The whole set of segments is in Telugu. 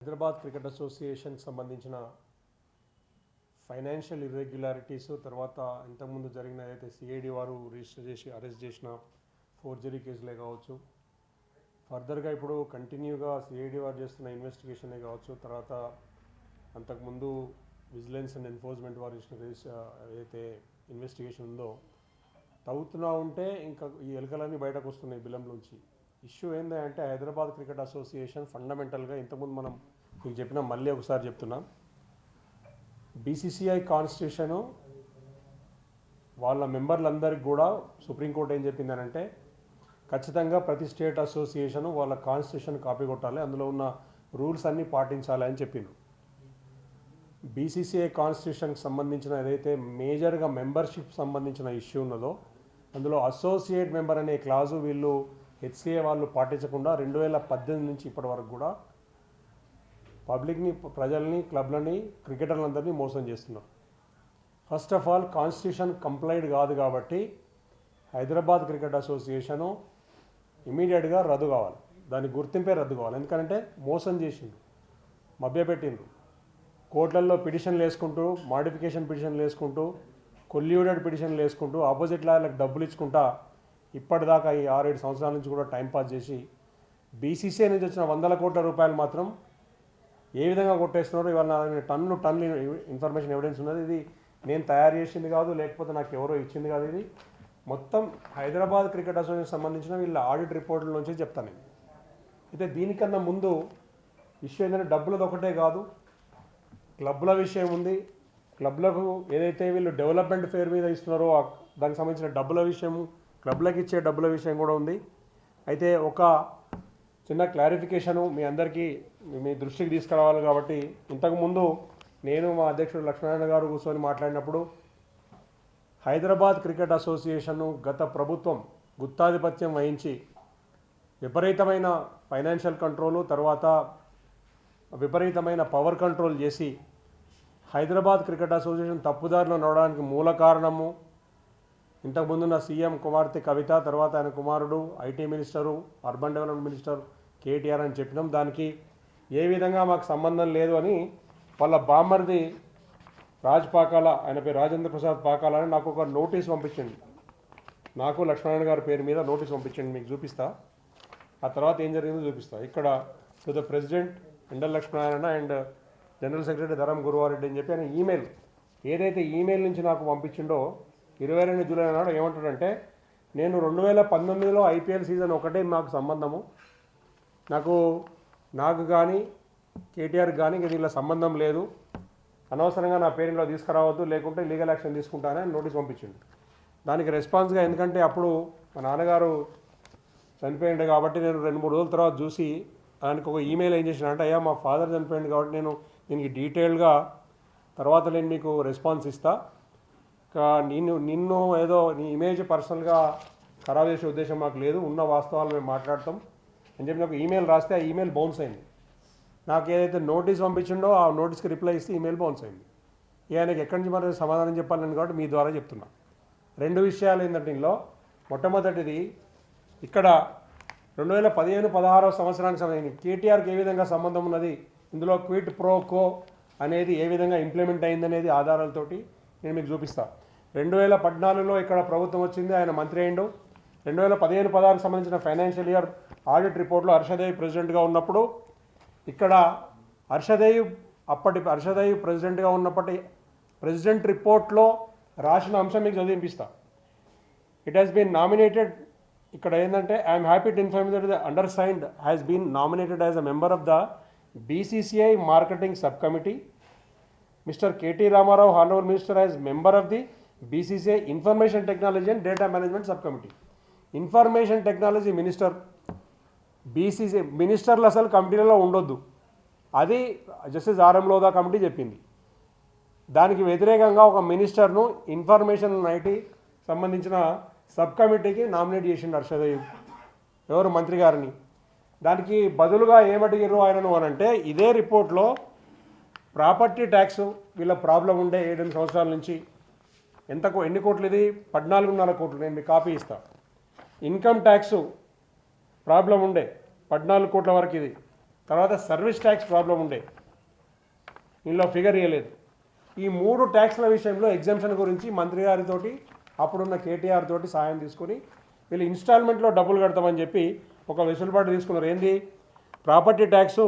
హైదరాబాద్ క్రికెట్ అసోసియేషన్కి సంబంధించిన ఫైనాన్షియల్ ఇర్రెగ్యులారిటీస్ తర్వాత ఇంతకుముందు జరిగిన ఏదైతే సిఐడి వారు రిజిస్టర్ చేసి అరెస్ట్ చేసిన ఫోర్జరీ కేసులే కావచ్చు, ఫర్దర్గా ఇప్పుడు కంటిన్యూగా సిఐడి వారు చేస్తున్న ఇన్వెస్టిగేషనే కావచ్చు, తర్వాత అంతకుముందు విజిలెన్స్ అండ్ ఎన్ఫోర్స్మెంట్ వారు చేసిన ఏదైతే ఇన్వెస్టిగేషన్ ఉందో తవ్వుతున్నా ఉంటే ఇంకా ఈ ఎలుకలన్నీ బయటకు వస్తున్నాయి బిలం నుంచి. ఇష్యూ ఏంటంటే హైదరాబాద్ క్రికెట్ అసోసియేషన్ ఫండమెంటల్గా ఇంతకుముందు మనం మీకు చెప్పినా మళ్ళీ ఒకసారి చెప్తున్నాం, బీసీసీఐ కాన్స్టిట్యూషను వాళ్ళ మెంబర్లందరికీ కూడా సుప్రీంకోర్టు ఏం చెప్పిందనంటే ఖచ్చితంగా ప్రతి స్టేట్ అసోసియేషను వాళ్ళ కాన్స్టిట్యూషన్ కాపీ కొట్టాలి, అందులో ఉన్న రూల్స్ అన్నీ పాటించాలి అని చెప్పిండ్రు. బీసీసీఐ కాన్స్టిట్యూషన్కి సంబంధించిన ఏదైతే మేజర్గా మెంబర్షిప్ సంబంధించిన ఇష్యూ ఉన్నదో అందులో అసోసియేట్ మెంబర్ అనే క్లాజు వీళ్ళు హెచ్సిఏ వాళ్ళు పాటించకుండా 2018 నుంచి ఇప్పటి వరకు కూడా పబ్లిక్ని, ప్రజల్ని, క్లబ్లని, క్రికెటర్లందరినీ మోసం చేస్తున్నారు. First of all constitution complaint కాదు కాబట్టి హైదరాబాద్ క్రికెట్ అసోసియేషను ఇమీడియట్గా రద్దు కావాలి, దాని గుర్తింపే రద్దు కావాలి. ఎందుకంటే మోసం చేసిండ్రు, మభ్యపెట్టిండ్రు, కోర్టులలో పిటిషన్లు వేసుకుంటూ, మాడిఫికేషన్ పిటిషన్లు వేసుకుంటూ, కొల్యూడెడ్ పిటిషన్లు వేసుకుంటూ, ఆపోజిట్ లాయర్లకు డబ్బులు ఇచ్చుకుంటా ఇప్పటిదాకా ఈ 6-7 సంవత్సరాల నుంచి కూడా టైంపాస్ చేసి బీసీసీఐ నుంచి వచ్చిన 100 కోట్ల రూపాయలు మాత్రం ఏ విధంగా కొట్టేస్తున్నారో ఇవాళ నా టన్ను ఇన్ఫర్మేషన్ ఎవిడెన్స్ ఉన్నది. ఇది నేను తయారు చేసింది కాదు, లేకపోతే నాకు ఎవరో ఇచ్చింది కాదు, ఇది మొత్తం హైదరాబాద్ క్రికెట్ అసోసియేషన్ సంబంధించిన వీళ్ళ ఆడిట్ రిపోర్టుల నుంచి చెప్తాను నేను. అయితే దీనికన్నా ముందు ఇష్యూ ఏంటంటే డబ్బులది ఒకటే కాదు, క్లబ్ల విషయం ఉంది. క్లబ్లకు ఏదైతే వీళ్ళు డెవలప్మెంట్ ఫేర్ మీద ఇస్తున్నారో దానికి సంబంధించిన డబ్బుల విషయము, క్లబ్లకు ఇచ్చే డబ్బుల విషయం కూడా ఉంది. అయితే ఒక చిన్న క్లారిఫికేషను మీ అందరికీ మీ దృష్టికి తీసుకురావాలి కాబట్టి, ఇంతకుముందు నేను మా అధ్యక్షుడు లక్ష్మీనారాయణ గారు కూర్చొని మాట్లాడినప్పుడు హైదరాబాద్ క్రికెట్ అసోసియేషన్ను గత ప్రభుత్వం గుత్తాధిపత్యం వహించి విపరీతమైన ఫైనాన్షియల్ కంట్రోలు, తర్వాత విపరీతమైన పవర్ కంట్రోల్ చేసి హైదరాబాద్ క్రికెట్ అసోసియేషన్ తప్పుదారిలో నడవడానికి మూల కారణము ఇంతకుముందున్న సీఎం కుమార్తె కవిత, తర్వాత ఆయన కుమారుడు IT minister, urban development minister KTR అని చెప్పినాం. దానికి ఏ విధంగా మాకు సంబంధం లేదు అని వాళ్ళ బామ్మర్ది రాజ్ పాకాల, ఆయన పేరు రాజేంద్ర ప్రసాద్ పాకాల అని నాకు ఒక నోటీస్ పంపించండి, నాకు లక్ష్మణ్ గారి పేరు మీద నోటీస్ పంపించండి, మీకు చూపిస్తా. ఆ తర్వాత ఏం జరిగిందో చూపిస్తా. ఇక్కడ to the president Endal Lakshminarayana and general secretary Dharam Guruvareddy అని చెప్పి ఆయన ఈమెయిల్, ఏదైతే ఈమెయిల్ నుంచి నాకు పంపించిండో 22 జూలై నాడు ఏమంటాడంటే, నేను 2019లో ఐపీఎల్ సీజన్ ఒకటే నాకు సంబంధము, నాకు కానీ కేటీఆర్ కానీ దీనిలో సంబంధం లేదు, అనవసరంగా నా పేరులో తీసుకురావద్దు, లేకుంటే లీగల్ యాక్షన్ తీసుకుంటానని నోటీస్ పంపించిండు. దానికి రెస్పాన్స్గా, ఎందుకంటే అప్పుడు మా నాన్నగారు చనిపోయిండు కాబట్టి నేను 2-3 రోజుల తర్వాత చూసి ఆయనకు ఒక ఈమెయిల్ ఏం చేసిన అంటే, అయ్యా మా ఫాదర్ చనిపోయింది కాబట్టి నేను దీనికి డీటెయిల్గా తర్వాత నేను మీకు రెస్పాన్స్ ఇస్తా, నిన్ను ఏదో నీ ఇమేజ్ పర్సనల్గా ఖరాబ్ చేసే ఉద్దేశం మాకు లేదు, ఉన్న వాస్తవాలు మేము మాట్లాడతాం అని చెప్పి నాకు ఈమెయిల్ రాస్తే ఆ ఈమెయిల్ బౌన్స్ అయింది. నాకు ఏదైతే నోటీస్ పంపించిండో ఆ నోటీస్కి రిప్లై ఇస్తే ఈమెయిల్ బౌన్స్ అయింది. ఆయనకి ఎక్కడి నుంచి మరి సమాధానం చెప్పాలని కాబట్టి మీ ద్వారా చెప్తున్నా. 2 విషయాలు ఏంటంటే ఇందులో మొట్టమొదటిది, ఇక్కడ 2015-16 సంవత్సరానికి సంబంధించి కేటీఆర్కి ఏ విధంగా సంబంధం ఉన్నది, ఇందులో క్విట్ ప్రో కో అనేది ఏ విధంగా ఇంప్లిమెంట్ అయిందనేది ఆధారాలతోటి నేను మీకు చూపిస్తాను. 2014లో ఇక్కడ ప్రభుత్వం వచ్చింది, ఆయన మంత్రి అయిండు. 2015-16 సంబంధించిన ఫైనాన్షియల్ ఇయర్ ఆడిట్ రిపోర్ట్లో హర్షదేవ్ ప్రెసిడెంట్గా ఉన్నప్పుడు ఇక్కడ అప్పటి హర్షదేవ్ ప్రెసిడెంట్గా ఉన్నప్పటి ప్రెసిడెంట్ రిపోర్ట్లో రాసిన అంశం మీకు చదివిపిస్తా. ఇట్ హ్యాస్ బీన్ నామినేటెడ్, ఇక్కడ ఏంటంటే I'm happy to inform that the undersigned has been nominated as a member of the BCCI marketing subcommittee. Mr. K.T. Ramarao, Honorable Minister, as member of the BCCI Information Technology and Data Management Subcommittee. Information technology minister, BCC మినిస్టర్లు అసలు కమిటీలలో ఉండొద్దు, అది జస్టిస్ ఆర్ఎం లోదా కమిటీ చెప్పింది. దానికి వ్యతిరేకంగా ఒక మినిస్టర్ను ఇన్ఫర్మేషన్ ఐటీ సంబంధించిన సబ్ కమిటీకి నామినేట్ చేసిండు హర్షదేవ్, ఎవరు మంత్రి గారిని. దానికి బదులుగా ఏమడిగారు ఆయనను అని అంటే, ఇదే రిపోర్ట్లో ప్రాపర్టీ ట్యాక్స్ వీళ్ళ ప్రాబ్లం ఉండే 7 సంవత్సరాల నుంచి ఎన్ని కోట్లు, ఇది 14.5 కోట్లు, నేను మీకు కాపీ ఇస్తాను. ఇన్కమ్ ట్యాక్స్ ప్రాబ్లం ఉండే 14 కోట్ల వరకు, ఇది తర్వాత సర్వీస్ ట్యాక్స్ ప్రాబ్లం ఉండే, ఇందులో ఫిగర్ ఇవ్వలేదు. ఈ 3 ట్యాక్స్ల విషయంలో ఎగ్జామ్షన్ గురించి మంత్రి గారితోటి అప్పుడున్న కేటీఆర్ తోటి సాయం తీసుకొని వీళ్ళు ఇన్స్టాల్మెంట్లో డబ్బులు కడతామని చెప్పి ఒక వెసులుబాటు తీసుకున్నారు. ఏంది, ప్రాపర్టీ ట్యాక్సు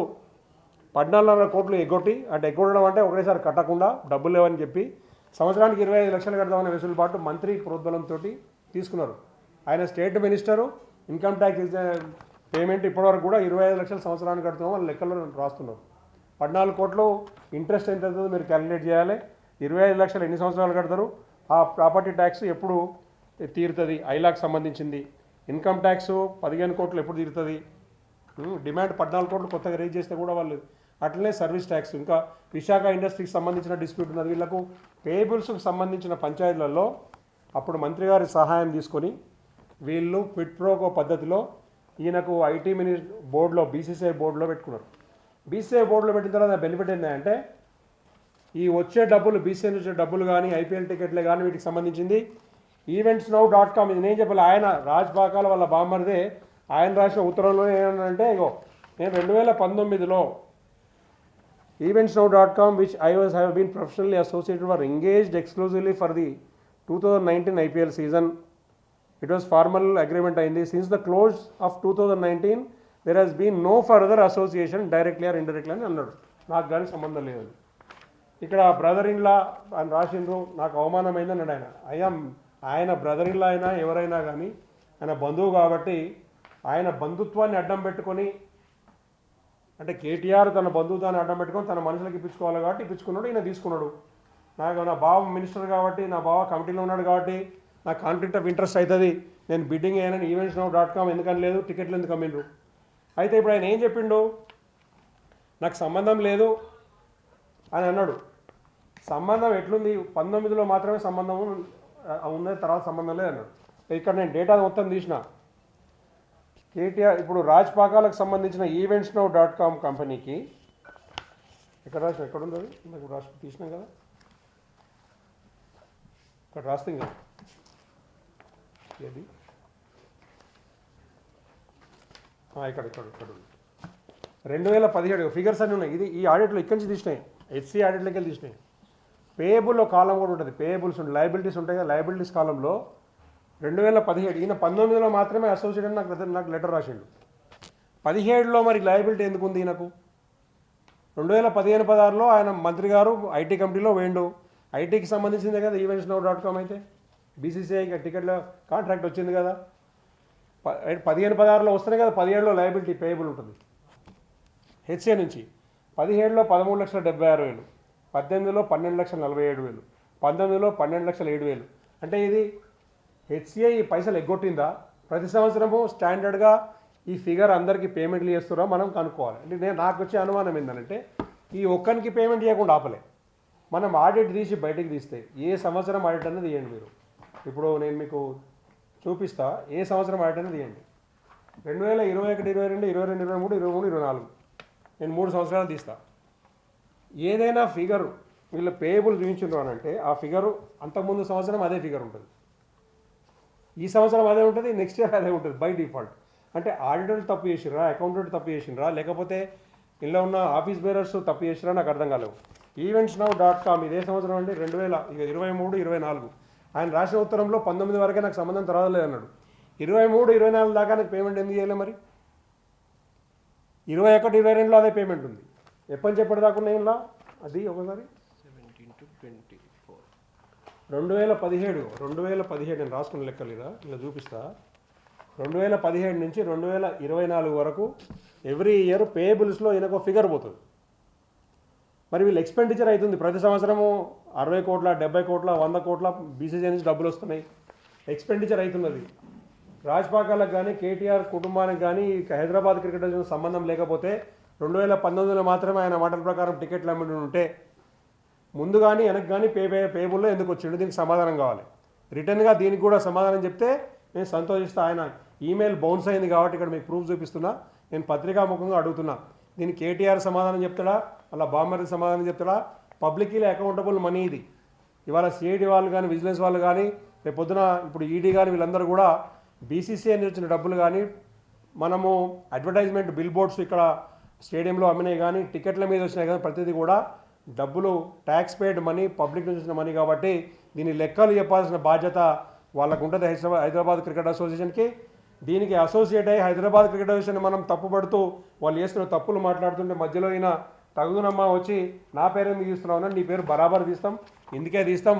14.5 కోట్లు ఎగ్గొట్టి, అంటే ఎగ్గొట్టడం అంటే ఒకటేసారి కట్టకుండా డబ్బులు లేవని చెప్పి సంవత్సరానికి 25 లక్షలు కడతామనే వెసులుబాటు మంత్రి ప్రోద్బలంతో తీసుకున్నారు. ఆయన state minister, income tax payment ఇప్పటివరకు కూడా 25 లక్షలు సంవత్సరానికి కడుతున్నాం వాళ్ళ లెక్కల్లో రాస్తున్నారు. 14 కోట్లు ఇంట్రెస్ట్ ఎంత అవుతుందో మీరు క్యాలిక్యులేట్ చేయాలి. 25 లక్షలు ఎన్ని సంవత్సరాలు కడతారు, ఆ ప్రాపర్టీ ట్యాక్స్ ఎప్పుడు తీరుతుంది, ఐలాక్ సంబంధించింది. ఇన్కమ్ ట్యాక్స్ 15 కోట్లు ఎప్పుడు తీరుతుంది, డిమాండ్ 14 కోట్లు కొత్తగా రేజ్ చేస్తే కూడా వాళ్ళు. అట్లనే సర్వీస్ ట్యాక్స్, ఇంకా విశాఖ ఇండస్ట్రీకి సంబంధించిన డిస్ప్యూట్ ఉన్నది. వీళ్ళకు పేబుల్స్కి సంబంధించిన పంచాయతీలలో అప్పుడు మంత్రి గారి సహాయం తీసుకొని వీళ్ళు క్విట్ ప్రోకో పద్ధతిలో ఈయనకు ఐటీ బోర్డులో బీసీసీఐ బోర్డులో పెట్టుకున్నారు. బీసీసీఐ బోర్డులో పెట్టిన తర్వాత బెనిఫిట్ ఏంటంటే ఈ వచ్చే డబ్బులు, బీసీసీఐ వచ్చే డబ్బులు కానీ ఐపీఎల్ టికెట్లే కానీ వీటికి సంబంధించింది eventsnow.com, ఇది నేను చెప్పాలి, ఆయన రాజ్ పాకాల వాళ్ళ బామ్మరిదే, ఆయన రాసిన ఉత్తరంలో ఏమన్నారంటే, ఇగో నేను 2019లో eventsnow.com which I have been professionally associated were engaged exclusively for the 2019 IPL season. It was formal agreement అయింది. Since the close of 2019 there has been no further association directly or indirectly అని అన్నాడు. నాకు కానీ సంబంధం లేదు. ఇక్కడ బ్రదర్ ఇన్లా అని రాసిండ్రు, నాకు అవమానమైంది అన్నాడు ఆయన. ఆయన బ్రదర్ ఇన్లా అయినా ఎవరైనా కానీ ఆయన బంధువు కాబట్టి ఆయన బంధుత్వాన్ని అడ్డం పెట్టుకొని, అంటే కేటీఆర్ తన బంధుత్వాన్ని అడ్డం పెట్టుకొని తన మనుషులకు ఇప్పించుకోవాలి కాబట్టి ఇప్పించుకున్నాడు, ఈయన తీసుకున్నాడు. నా బావ మినిస్టర్ కాబట్టి, నా బావ కమిటీలో ఉన్నాడు కాబట్టి నాకు కాన్ఫ్లిక్ట్ ఆఫ్ ఇంట్రెస్ట్ అవుతుంది, నేను బిడ్డింగ్ అయ్యానని eventsnow.com ఎందుకని లేదు, టికెట్లు ఎందుకు అమ్మిండ్రు. అయితే ఇప్పుడు ఆయన ఏం చెప్పిండు, నాకు సంబంధం లేదు అని అన్నాడు. సంబంధం ఎట్లుంది, 19లో మాత్రమే సంబంధం ఉన్నది, తర్వాత సంబంధం లేదు అన్నాడు. ఇక్కడ నేను డేటా మొత్తం తీసిన. కేటీఆర్ ఇప్పుడు రాజ్ పాకాలకు సంబంధించిన eventsnow.com కంపెనీకి ఎక్కడ ఉంది అది, నాకు రాసి తీసినాం కదా, ఇక్కడ రాస్తాం కదా, ఏది ఇక్కడ ఉంది. 2017 ఫిగర్స్ అన్నీ ఉన్నాయి. ఇది ఈ ఆడిట్లో ఇక్కడి నుంచి తీసినాయి, హెచ్సి ఆడిట్లోకి వెళ్ళి తీసినాయి. పేయబుల్లో కాలం కూడా ఉంటుంది, పేయబుల్స్ ఉంటాయి, లయబిలిటీస్ ఉంటాయి కదా, లయబిలిటీస్ కాలంలో 2017, ఈయన 19లో మాత్రమే అసోసియేట్ అని నాకు లెటర్ రాసిండు. 17లో మరి లయబిలిటీ ఎందుకు ఉంది ఈయనకు? 2015-16లో ఆయన మంత్రి గారు ఐటీ కమిటీలో వేయండు, ఐటీకి సంబంధించిందే కదా eventsnow.com. అయితే బీసీసీఐ టికెట్ల కాంట్రాక్ట్ వచ్చింది కదా, 15-16లో వస్తేనే కదా 17లో లయబిలిటీ పేయబుల్ ఉంటుంది హెచ్ఏ నుంచి. 17లో 13,76,000, 18లో 12,47,000, 19లో 12,07,000. అంటే ఇది హెచ్సిఐ ఈ పైసలు ఎగ్గొట్టిందా? ప్రతి సంవత్సరము స్టాండర్డ్గా ఈ ఫిగర్ అందరికీ పేమెంట్లు చేస్తున్నారా మనం కనుక్కోవాలి. అంటే నాకు వచ్చే అనుమానం ఏంటంటే ఈ ఒక్కరికి పేమెంట్ చేయకుండా ఆపలే, మనం ఆడిట్ తీసి బయటకు తీస్తే ఏ సంవత్సరం ఆడిట్ అనేది తీయండి మీరు. ఇప్పుడు నేను మీకు చూపిస్తా, ఏ సంవత్సరం ఆడిట్ అనేది తీయండి. 2021, 22, 22, 23, 23, 24, నేను 3 సంవత్సరాలు తీస్తా. ఏదైనా ఫిగరు వీళ్ళ పేయబుల్ చూపించిండ్రు అని అంటే ఆ ఫిగరు అంతకుముందు సంవత్సరం అదే ఫిగర్ ఉంటుంది, ఈ సంవత్సరం అదే ఉంటుంది, నెక్స్ట్ ఇయర్ అదే ఉంటుంది బై డిఫాల్ట్. అంటే ఆడిటర్ తప్పు చేసిరా, అకౌంటెంట్ తప్పు చేసినరా, లేకపోతే ఇలా ఉన్న ఆఫీస్ బేరర్స్ తప్పు చేసిరా, నాకు అర్థం కాలేవు. eventsnow.com ఇదే సంవత్సరం అండి 2023, 24. ఆయన రాసిన ఉత్తరంలో 19 వరకే నాకు సంబంధం తర్వాత లేదన్నాడు. 23, 24 దాకా నాకు పేమెంట్ ఎందుకు చేయలే మరి? 21, 22లో అదే పేమెంట్ ఉంది. ఎప్పటి నుంచి ఎప్పటి దాకా ఉన్నాయి ఇలా? అది ఒకసారి 2017 నేను రాసుకున్న లెక్కలు ఇలా చూపిస్తా. 2017 నుంచి 2024 వరకు ఎవ్రీ ఇయర్ పేయబుల్స్లో ఈయనకు ఫిగర్ పోతుంది. మరి వీళ్ళు ఎక్స్పెండిచర్ అవుతుంది ప్రతి సంవత్సరము 60 కోట్ల, 70 కోట్ల, 100 కోట్ల బీసీసీ నుంచి డబ్బులు వస్తున్నాయి, ఎక్స్పెండిచర్ అవుతున్నది. రాజ్పాకాలకు కానీ కేటీఆర్ కుటుంబానికి కానీ హైదరాబాద్ క్రికెట్ సంబంధం లేకపోతే 2019లో మాత్రమే ఆయన మాటల ప్రకారం టికెట్లు అమ్మిడి ఉంటే ముందు కానీ వెనక్కి కానీ పేబుల్లో ఎందుకు వచ్చిండు? దీనికి సమాధానం కావాలి. రిటర్న్గా దీనికి కూడా సమాధానం చెప్తే నేను సంతోషిస్తా. ఆయన ఈమెయిల్ బౌన్స్ అయింది కాబట్టి ఇక్కడ మీకు ప్రూఫ్ చూపిస్తున్నా, నేను పత్రికాముఖంగా అడుగుతున్నా. దీనికి కేటీఆర్ సమాధానం చెప్తాడా, అలా బామ్మర్ది సమాధానం చెప్తాడా? పబ్లిక్లీ అకౌంటబుల్ మనీ ఇది. ఇవాళ సిఐడి వాళ్ళు కానీ విజిలెన్స్ వాళ్ళు కానీ రేపు పొద్దున ఇప్పుడు ఈడీ కానీ వీళ్ళందరూ కూడా బీసీసీఐ నుంచి వచ్చిన డబ్బులు కానీ మనము అడ్వర్టైజ్మెంట్ బిల్ బోర్డ్స్ ఇక్కడ స్టేడియంలో అమ్మినాయి కానీ టికెట్ల మీద వచ్చినాయి కానీ ప్రతిదీ కూడా డబ్బులు ట్యాక్స్ పేడ్ మనీ పబ్లిక్ నుంచి వచ్చిన మనీ కాబట్టి దీని లెక్కలు చెప్పాల్సిన బాధ్యత వాళ్ళకు ఉంటుంది హైదరాబాద్ క్రికెట్ అసోసియేషన్కి. దీనికి అసోసియేట్ అయ్యి హైదరాబాద్ క్రికెట్ అసోసియేషన్ మనం తప్పుపడుతూ వాళ్ళు చేస్తున్న తప్పులు మాట్లాడుతుంటే మధ్యలో అయినా తగునమ్మా వచ్చి నా పేరు ఎందుకు తీస్తున్నావు, నీ పేరు బరాబర్ తీస్తాం, ఎందుకే తీస్తాం,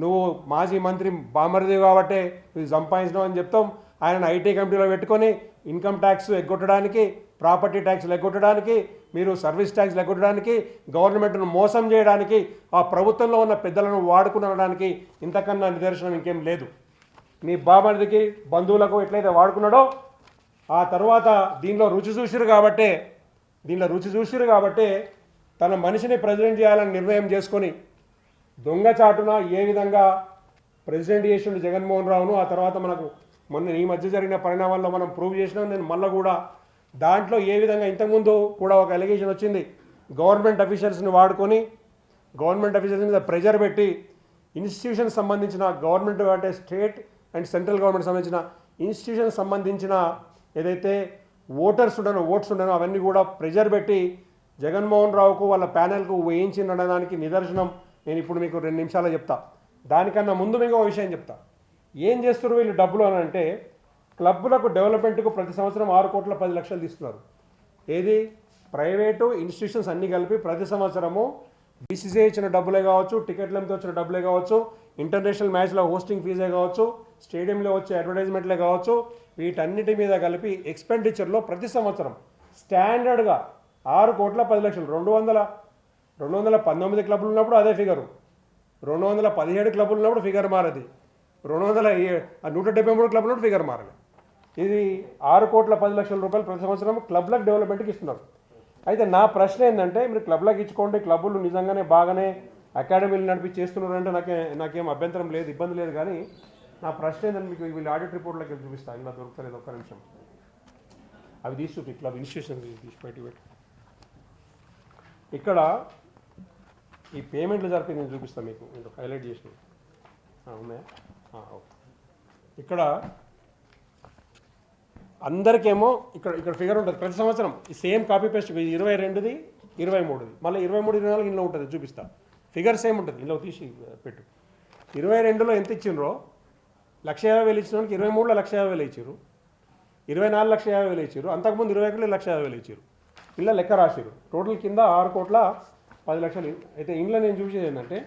నువ్వు మాజీ మంత్రి బామర్ది కాబట్టే నువ్వు సంపాదించినావు అని చెప్తాం. ఆయన ఐటీ కమిటీలో పెట్టుకొని ఇన్కమ్ ట్యాక్స్ ఎగ్గొట్టడానికి, ప్రాపర్టీ ట్యాక్స్లు ఎగ్గొట్టడానికి, మీరు సర్వీస్ ట్యాక్స్లు ఎగ్గొట్టడానికి, గవర్నమెంట్ను మోసం చేయడానికి, ఆ ప్రభుత్వంలో ఉన్న పెద్దలను వాడుకునడానికి ఇంతకన్నా నిదర్శనం ఇంకేం లేదు. మీ బామర్దికి బంధువులకు ఎట్లయితే వాడుకున్నాడో ఆ తర్వాత దీనిలో రుచి చూసిరు కాబట్టే తన మనిషిని ప్రెసిడెంట్ చేయాలని నిర్ణయం చేసుకొని దొంగచాటున ఏ విధంగా ప్రెసిడెంట్ చేసిండు జగన్మోహన్ రావును. ఆ తర్వాత మనకు మొన్న ఈ మధ్య జరిగిన పరిణామాల్లో మనం ప్రూవ్ చేసినాం. నేను మళ్ళీ కూడా దాంట్లో ఏ విధంగా ఇంతకుముందు కూడా ఒక అలిగేషన్ వచ్చింది, గవర్నమెంట్ అఫీషియల్స్ని వాడుకొని గవర్నమెంట్ అఫీషియల్స్ మీద ప్రెజర్ పెట్టి ఇన్స్టిట్యూషన్ సంబంధించిన గవర్నమెంట్ అంటే స్టేట్ అండ్ సెంట్రల్ గవర్నమెంట్ సంబంధించిన ఇన్స్టిట్యూషన్ సంబంధించిన ఏదైతే ఓట్స్ ఉండనో అవన్నీ కూడా ప్రెజర్ పెట్టి జగన్మోహన్ రావుకు వాళ్ళ ప్యానెల్కు వేయించిందనడానికి నిదర్శనం నేను ఇప్పుడు మీకు 2 నిమిషాలు చెప్తా. దానికన్నా ముందు మీకు ఒక విషయం చెప్తా. ఏం చేస్తారు వీళ్ళు డబ్బులు అని అంటే, క్లబ్బులకు డెవలప్మెంట్కు ప్రతి సంవత్సరం 6,10,00,000 తీస్తున్నారు. ఏది ప్రైవేటు ఇన్స్టిట్యూషన్స్ అన్నీ కలిపి ప్రతి సంవత్సరము బీసీసీఐ ఇచ్చిన డబ్బులే కావచ్చు, టికెట్లతో వచ్చిన డబ్బులే కావచ్చు, ఇంటర్నేషనల్ మ్యాచ్లో హోస్టింగ్ ఫీజే కావచ్చు, స్టేడియంలో వచ్చే అడ్వర్టైజ్మెంట్లే కావచ్చు, వీటన్నిటి మీద కలిపి ఎక్స్పెండిచర్లో ప్రతి సంవత్సరం స్టాండర్డ్గా 6,10,00,000 219 క్లబ్లు ఉన్నప్పుడు అదే ఫిగరు, 217 క్లబ్లు ఉన్నప్పుడు ఫిగర్ మారది, 173 క్లబ్లు ఉన్నప్పుడు ఫిగర్ మారదు. ఇది 6,10,00,000 రూపాయలు ప్రతి సంవత్సరం క్లబ్లకు డెవలప్మెంట్కి ఇస్తున్నారు. అయితే నా ప్రశ్న ఏంటంటే, మీరు క్లబ్లకు ఇచ్చుకోండి, క్లబ్బులు నిజంగానే బాగానే అకాడమీలు నడిపి చేస్తున్నారంటే నాకేం అభ్యంతరం లేదు, ఇబ్బంది లేదు. కానీ నా ప్రశ్న ఏంటంటే, మీకు వీళ్ళు ఆడిట్ రిపోర్ట్లోకి చూపిస్తాను, ఇలా దొరుకుతలేదు, ఒక్క నిమిషం అవి తీసి చూపి, క్లబ్ ఇన్స్టిట్యూషన్ తీసి పెట్టి ఇక్కడ ఈ పేమెంట్లు జరిపి నేను చూపిస్తాను మీకు, నేను హైలైట్ చేసిన ఉన్నాయా? ఓకే. ఇక్కడ అందరికేమో ఇక్కడ ఫిగర్ ఉంటుంది ప్రతి సంవత్సరం, ఈ సేమ్ కాపీ పేస్ట్ 22ది 23ది మళ్ళీ 23, 24 ఇందులో ఉంటుంది, చూపిస్తా. ఫిగర్ సేమ్ ఉంటుంది, ఇందులో తీసి పెట్టు. 22లో ఎంత ఇచ్చిండ్రో 1,50,000 ఇచ్చిన వానికి 23లో 1,50,000 ఇచ్చారు, 24 1,50,000 ఇచ్చారు, అంతకుముందు 21లో 1,50,000 ఇచ్చారు. ఇలా లెక్క రాశారు. టోటల్ కింద 6,10,00,000. అయితే ఇంట్లో నేను చూసేది ఏంటంటే,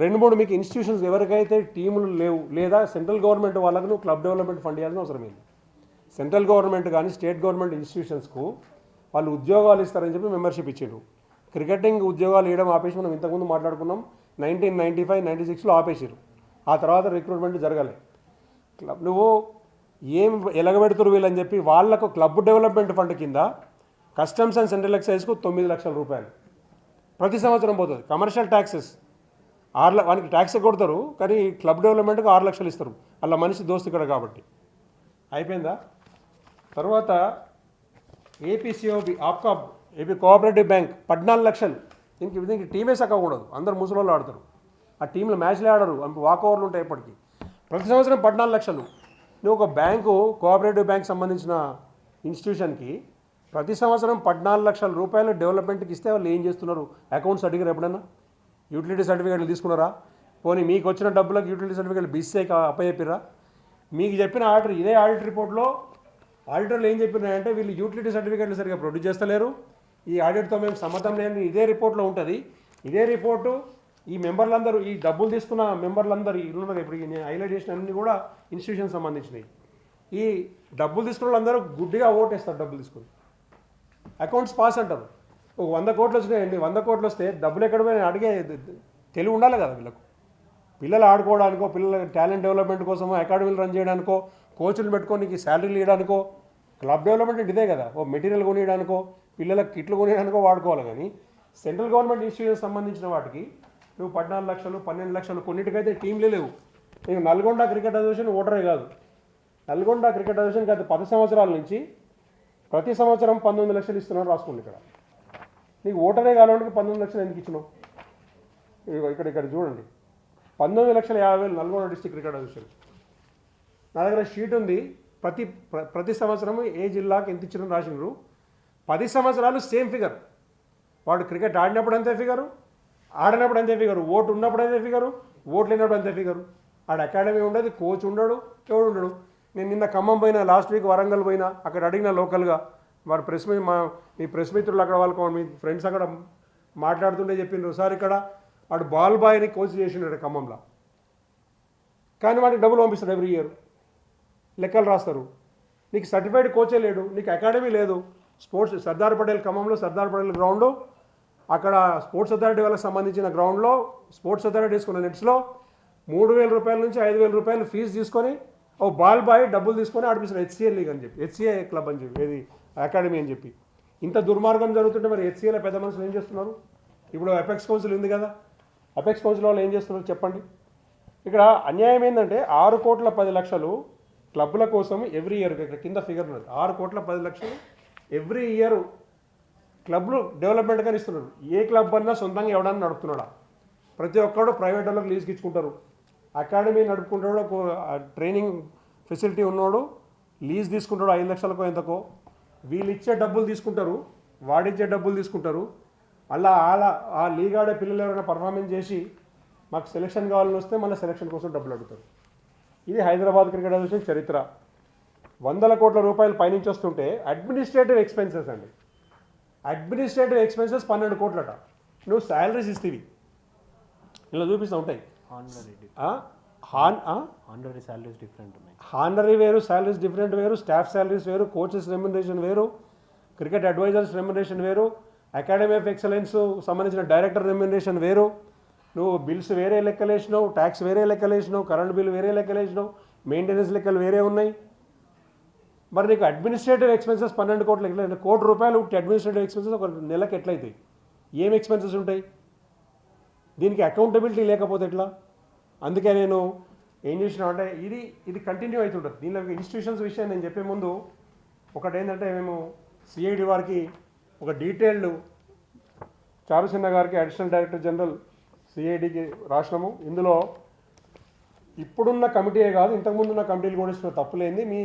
2-3 మీకు ఇన్స్టిట్యూషన్స్ ఎవరికైతే టీములు లేవు లేదా సెంట్రల్ గవర్నమెంట్ వాళ్ళకు క్లబ్ డెవలప్మెంట్ ఫండ్ ఇవ్వాల్సిన అవసరం ఏంది. సెంట్రల్ గవర్నమెంట్ కానీ స్టేట్ గవర్నమెంట్ ఇన్స్టిట్యూషన్స్కు వాళ్ళు ఉద్యోగాలు ఇస్తారని చెప్పి మెంబర్షిప్ ఇచ్చిండ్రు. క్రికెటింగ్ ఉద్యోగాలు ఇవ్వడం ఆపేసి మనం ఇంతకుముందు మాట్లాడుకున్నాం, 1995, 96లో ఆపేసారు. ఆ తర్వాత రిక్రూట్మెంట్ జరగాలి. క్లబ్ నువ్వు ఏం ఎలగబెడుతురు వీళ్ళని చెప్పి వాళ్లకు క్లబ్ డెవలప్మెంట్ ఫండ్ కింద కస్టమ్స్ అండ్ సెంట్రల్ ఎక్సైజ్కు 9 లక్షల రూపాయలు ప్రతి సంవత్సరం పోతుంది. కమర్షియల్ ట్యాక్సెస్ వానికి ట్యాక్స్ కొడతారు, కానీ క్లబ్ డెవలప్మెంట్కి 6 లక్షలు ఇస్తారు, అలా మనిషి దోస్తు ఇక్కడ కాబట్టి. అయిపోయిందా? తర్వాత ఏపీసీఓబి ఏపీ కోఆపరేటివ్ బ్యాంక్ 14 లక్షలు. దీనికి టీమే సక్కకూడదు, అందరు ముసలోళ్ళు ఆడతారు, ఆ టీంలో మ్యాచ్లే ఆడరు, వాక్ ఓవర్లు ఉంటాయి ఎప్పటికీ. ప్రతి సంవత్సరం 14 లక్షలు. నువ్వు ఒక బ్యాంకు కోఆపరేటివ్ బ్యాంక్ సంబంధించిన ఇన్స్టిట్యూషన్కి ప్రతి సంవత్సరం 14 లక్షల రూపాయలు డెవలప్మెంట్కి ఇస్తే వాళ్ళు ఏం చేస్తున్నారు? అకౌంట్స్ అడిగారు ఎప్పుడన్నా? యూటిలిటీ సర్టిఫికేట్లు తీసుకున్నారా? పోనీ మీకు వచ్చిన డబ్బులకు యూటిలిటీ సర్టిఫికేట్లు బీసీఐకి అప్పచెప్పిరా? మీకు చెప్పిన ఆడిటర్, ఇదే ఆడిట్ రిపోర్ట్లో ఆడిటర్లు ఏం చెప్పినారంటే, వీళ్ళు యూటిలిటీ సర్టిఫికేట్లు సరిగ్గా ప్రొడ్యూస్ చేస్తలేరు, ఈ ఆడిట్తో మేము సమ్మతం లేని ఇదే రిపోర్ట్లో ఉంటుంది. ఇదే రిపోర్టు ఈ మెంబర్లందరూ, ఈ డబ్బులు తీసుకున్న మెంబర్లందరూ ఇల్లున్నది, ఇప్పుడు నేను హైలైట్ చేసిన అన్ని కూడా ఇన్స్టిట్యూషన్ సంబంధించినవి. ఈ డబ్బులు తీసుకున్న వాళ్ళందరూ గుడ్డిగా ఓటేస్తారు, డబ్బులు తీసుకుని అకౌంట్స్ పాస్ అంటారు. ఒక 100 కోట్లు వచ్చినాయండి, 100 కోట్లు వస్తే డబ్బులు ఎక్కడ పోయి అడిగే తెలివి ఉండాలి కదా వీళ్ళకు. పిల్లలు ఆడుకోవడానికో, పిల్లల టాలెంట్ డెవలప్మెంట్ కోసమో, అకాడమీలు రన్ చేయడానికో, కోచ్లు పెట్టుకోనికి శాలరీలు ఇవ్వడానికో, క్లబ్ డెవలప్మెంట్ ఇదే కదా. ఓ మెటీరియల్ కొనియడానికో, పిల్లలకు కిట్లు కొనియడానికో వాడుకోవాలి. కానీ సెంట్రల్ గవర్నమెంట్ ఇన్స్టిట్యూషన్ సంబంధించిన వాటికి నువ్వు 14 లక్షలు 12 లక్షలు, కొన్నిటికైతే టీంలే లేవు. నీకు నల్గొండ క్రికెట్ అసోసియేషన్ ఓటరే కాదు, నల్గొండ క్రికెట్ అసోసియేషన్ గత 10 సంవత్సరాల నుంచి ప్రతి సంవత్సరం 19 లక్షలు ఇస్తున్నారు, రాసుకోండి. ఇక్కడ నీకు ఓటరే కావాలంటే 19 లక్షలు ఎందుకు ఇచ్చినావు? ఇక్కడ చూడండి, 19,50,000 నల్గొండ డిస్ట్రిక్ట్ క్రికెట్ అసోసియేషన్. నా దగ్గర షీట్ ఉంది, ప్రతి సంవత్సరం ఏ జిల్లాకి ఎంత ఇచ్చినా రాసినారు. 10 సంవత్సరాలు సేమ్ ఫిగర్. వాడు క్రికెట్ ఆడినప్పుడు అంతే ఫిగరు, ఆడినప్పుడు అంతే ఫిగరు, ఓటు ఉన్నప్పుడు అంతే ఫిగరు, ఓటు లేనప్పుడు అంతే ఫిగరు. ఆడ అకాడమీ ఉండదు, కోచ్ ఉండడు, ఎవడు ఉండడు. నేను నిన్న ఖమ్మం పోయినా, లాస్ట్ వీక్ వరంగల్ పోయినా, అక్కడ అడిగిన లోకల్గా వారు మీ ప్రెస్ మిత్రులు అక్కడ వాళ్ళకు మీ ఫ్రెండ్స్ అక్కడ మాట్లాడుతుంటే చెప్పిండ్రు, సార్ ఇక్కడ వాడు బాల్ బాయ్ని కోచ్ చేసిండు ఖమ్మంలో, కానీ వాడికి డబ్బులు పంపిస్తాడు ఎవ్రీ ఇయర్, లెక్కలు రాస్తారు. నీకు సర్టిఫైడ్ కోచే లేడు, నీకు అకాడమీ లేదు. స్పోర్ట్స్ సర్దార్ పటేల్ ఖమ్మంలో సర్దార్ పటేల్ గ్రౌండ్, అక్కడ స్పోర్ట్స్ అథారిటీ వాళ్ళకి సంబంధించిన గ్రౌండ్లో స్పోర్ట్స్ అథారిటీ తీసుకున్న నెట్స్లో 3,000 రూపాయల నుంచి 5,000 రూపాయలు ఫీజు తీసుకొని ఓ బాల్ బాయ్ డబ్బులు తీసుకొని ఆడిపిస్తారు. హెచ్సిఎల్ లీగ్ అని చెప్పి, హెచ్సిఏ క్లబ్ అని చెప్పి, ఏది అకాడమీ అని చెప్పి. ఇంత దుర్మార్గం జరుగుతుంటే మరి హెచ్సిఏలో పెద్ద మనుషులు ఏం చేస్తున్నారు? ఇప్పుడు అపెక్స్ కౌన్సిల్ ఉంది కదా, అపెక్స్ కౌన్సిల్ వాళ్ళు ఏం చేస్తున్నారు చెప్పండి. ఇక్కడ అన్యాయం ఏంటంటే 6,10,00,000 క్లబ్ల కోసం ఎవ్రీ ఇయర్, ఇక్కడ కింద ఫిగర్ ఉన్నది, 6,10,00,000 ఎవ్రీ ఇయర్ క్లబ్లు డెవలప్మెంట్ కానీ ఇస్తున్నారు. ఏ క్లబ్ అన్నా సొంతంగా ఎవడన్నా నడుపుతున్నాడా? ప్రతి ఒక్కడు ప్రైవేట్ వాళ్ళకి లీజ్కి ఇచ్చుకుంటారు. అకాడమీ నడుపుకుంటాడు, ట్రైనింగ్ ఫెసిలిటీ ఉన్నోడు లీజ్ తీసుకుంటాడు 5 లక్షలకో ఎంతకో, వీళ్ళు ఇచ్చే డబ్బులు తీసుకుంటారు, వాడిచ్చే డబ్బులు తీసుకుంటారు. అలా ఆ లీగ్ ఆడే పిల్లలు ఎవరైనా పర్ఫార్మెన్స్ చేసి మాకు సెలక్షన్ కావాలని వస్తే మళ్ళీ సెలక్షన్ కోసం డబ్బులు అడుగుతారు. ఇది హైదరాబాద్ క్రికెట్ అసోసియేషన్ చరిత్ర. 100 కోట్ల రూపాయలు పైనుంచి వస్తుంటే అడ్మినిస్ట్రేటివ్ ఎక్స్పెన్సెస్ అండి, అడ్మినిస్ట్రేటివ్ ఎక్స్పెన్సెస్ 12 కోట్లట. నువ్వు శాలరీస్ ఇస్తేవి ఇలా చూపిస్తూ ఉంటాయి. హానరీ వేరు, శాలరీస్ డిఫరెంట్ వేరు, స్టాఫ్ శాలరీస్ వేరు, కోచెస్ రెమ్యునరేషన్ వేరు, క్రికెట్ అడ్వైజర్స్ రెమ్యునరేషన్ వేరు, అకాడమీ ఆఫ్ ఎక్సలెన్స్ సంబంధించిన డైరెక్టర్ రెమ్యునరేషన్ వేరు. నువ్వు బిల్స్ వేరే లెక్కలేసినావు, ట్యాక్స్ వేరే లెక్కలేసినావు, కరెంట్ బిల్ వేరే లెక్కలేసినావు, మెయింటెనెన్స్ లెక్కలు వేరే ఉన్నాయి. మరి నీకు అడ్మినిస్ట్రేటివ్ ఎక్స్పెన్సెస్ 12 కోట్ల, ₹1 కోటి అడ్మినిస్ట్రేటివ్ ఎక్స్పెన్సెస్ ఒక నెలకు ఎట్లయితాయి? ఏం ఎక్స్పెన్సెస్ ఉంటాయి? దీనికి అకౌంటబిలిటీ లేకపోతే ఎట్లా? అందుకే నేను ఏం చేసినా అంటే ఇది కంటిన్యూ అవుతుంటుంది. దీనిలో ఇన్స్టిట్యూషన్స్ విషయం నేను చెప్పే ముందు ఒకటి ఏంటంటే, మేము సిఐడి వారికి ఒక డీటెయిల్డ్ చారుసిన్న గారికి అడిషనల్ డైరెక్టర్ జనరల్ సిఐడికి రాసినాము. ఇందులో ఇప్పుడున్న కమిటీయే కాదు, ఇంతకుముందు ఉన్న కమిటీలు కూడా ఇస్తున్న తప్పులేంది, మీ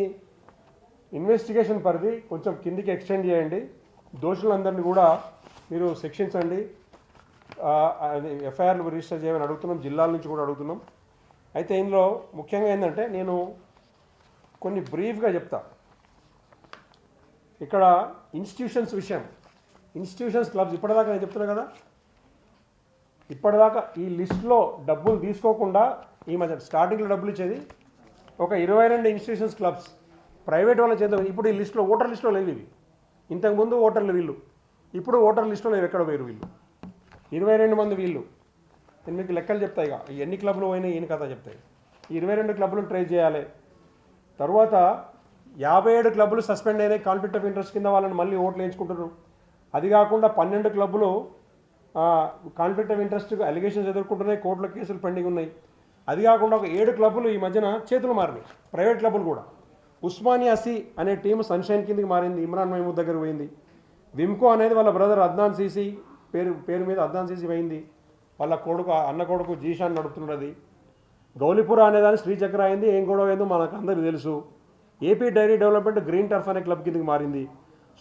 ఇన్వెస్టిగేషన్ పరిధి కొంచెం కిందికి ఎక్స్టెండ్ చేయండి, దోషులందరినీ కూడా మీరు శిక్షించండి, ఎఫ్ఐఆర్లు రిజిస్టర్ చేయమని అడుగుతున్నాం, జిల్లాల నుంచి కూడా అడుగుతున్నాం. అయితే ఇందులో ముఖ్యంగా ఏంటంటే, నేను కొన్ని బ్రీఫ్గా చెప్తా. ఇక్కడ ఇన్స్టిట్యూషన్స్ విషయం, ఇన్స్టిట్యూషన్స్ క్లబ్స్ ఇప్పటిదాకా నేను చెప్తున్నా కదా, ఇప్పటిదాకా ఈ లిస్టులో డబ్బులు తీసుకోకుండా ఈ మధ్య స్టార్టింగ్లో డబ్బులు ఇచ్చేది ఒక 22 ఇన్స్టిట్యూషన్స్ క్లబ్స్ ప్రైవేట్ వాళ్ళ చేద్దాం. ఇప్పుడు ఈ లిస్టులో ఓటర్ లిస్టులో లేవు ఇవి. ఇంతకుముందు ఓటర్లు వీళ్ళు, ఇప్పుడు ఓటర్ లిస్టులో లేవు, ఎక్కడ పోయారు వీళ్ళు? 22 మంది వీళ్ళు. నేను మీకు లెక్కలు చెప్తాయి, ఇక ఎన్ని క్లబ్లు పోయినాయి ఈయన కథ చెప్తాయి. ఈ 22 క్లబ్లు ట్రేస్ చేయాలి. తర్వాత 57 క్లబ్లు సస్పెండ్ అయినాయి కాన్ఫ్లిక్ట్ ఆఫ్ ఇంట్రెస్ట్ కింద, వాళ్ళని మళ్ళీ ఓట్లు వేయించుకుంటున్నారు. అది కాకుండా 12 క్లబ్లు కాన్ఫ్లిక్ట్ ఆఫ్ ఇంట్రెస్ట్ అలిగేషన్స్ ఎదుర్కొంటున్నాయి, కోర్టులో కేసులు పెండింగ్ ఉన్నాయి. అది కాకుండా ఒక 7 క్లబ్లు ఈ మధ్యన చేతులు మారినాయి, ప్రైవేట్ క్లబ్లు కూడా. ఉస్మానియా సి అనే టీం సన్షైన్ కిందకి మారింది, ఇమ్రాన్ మహమూద్ దగ్గర పోయింది. విమ్కో అనేది వాళ్ళ బ్రదర్ అద్నాన్ సీసీ పేరు మీద అద్నాన్ సీసీ పోయింది, వాళ్ళ అన్న కొడుకు జీషాన్ నడుపుతున్నది. గౌలిపురా అనేదాన్ని శ్రీచక్ర అయింది, ఏం గొడవ అయిందో మనకు అందరికీ తెలుసు. AP dairy development green turf అనే క్లబ్ కిందకి మారింది.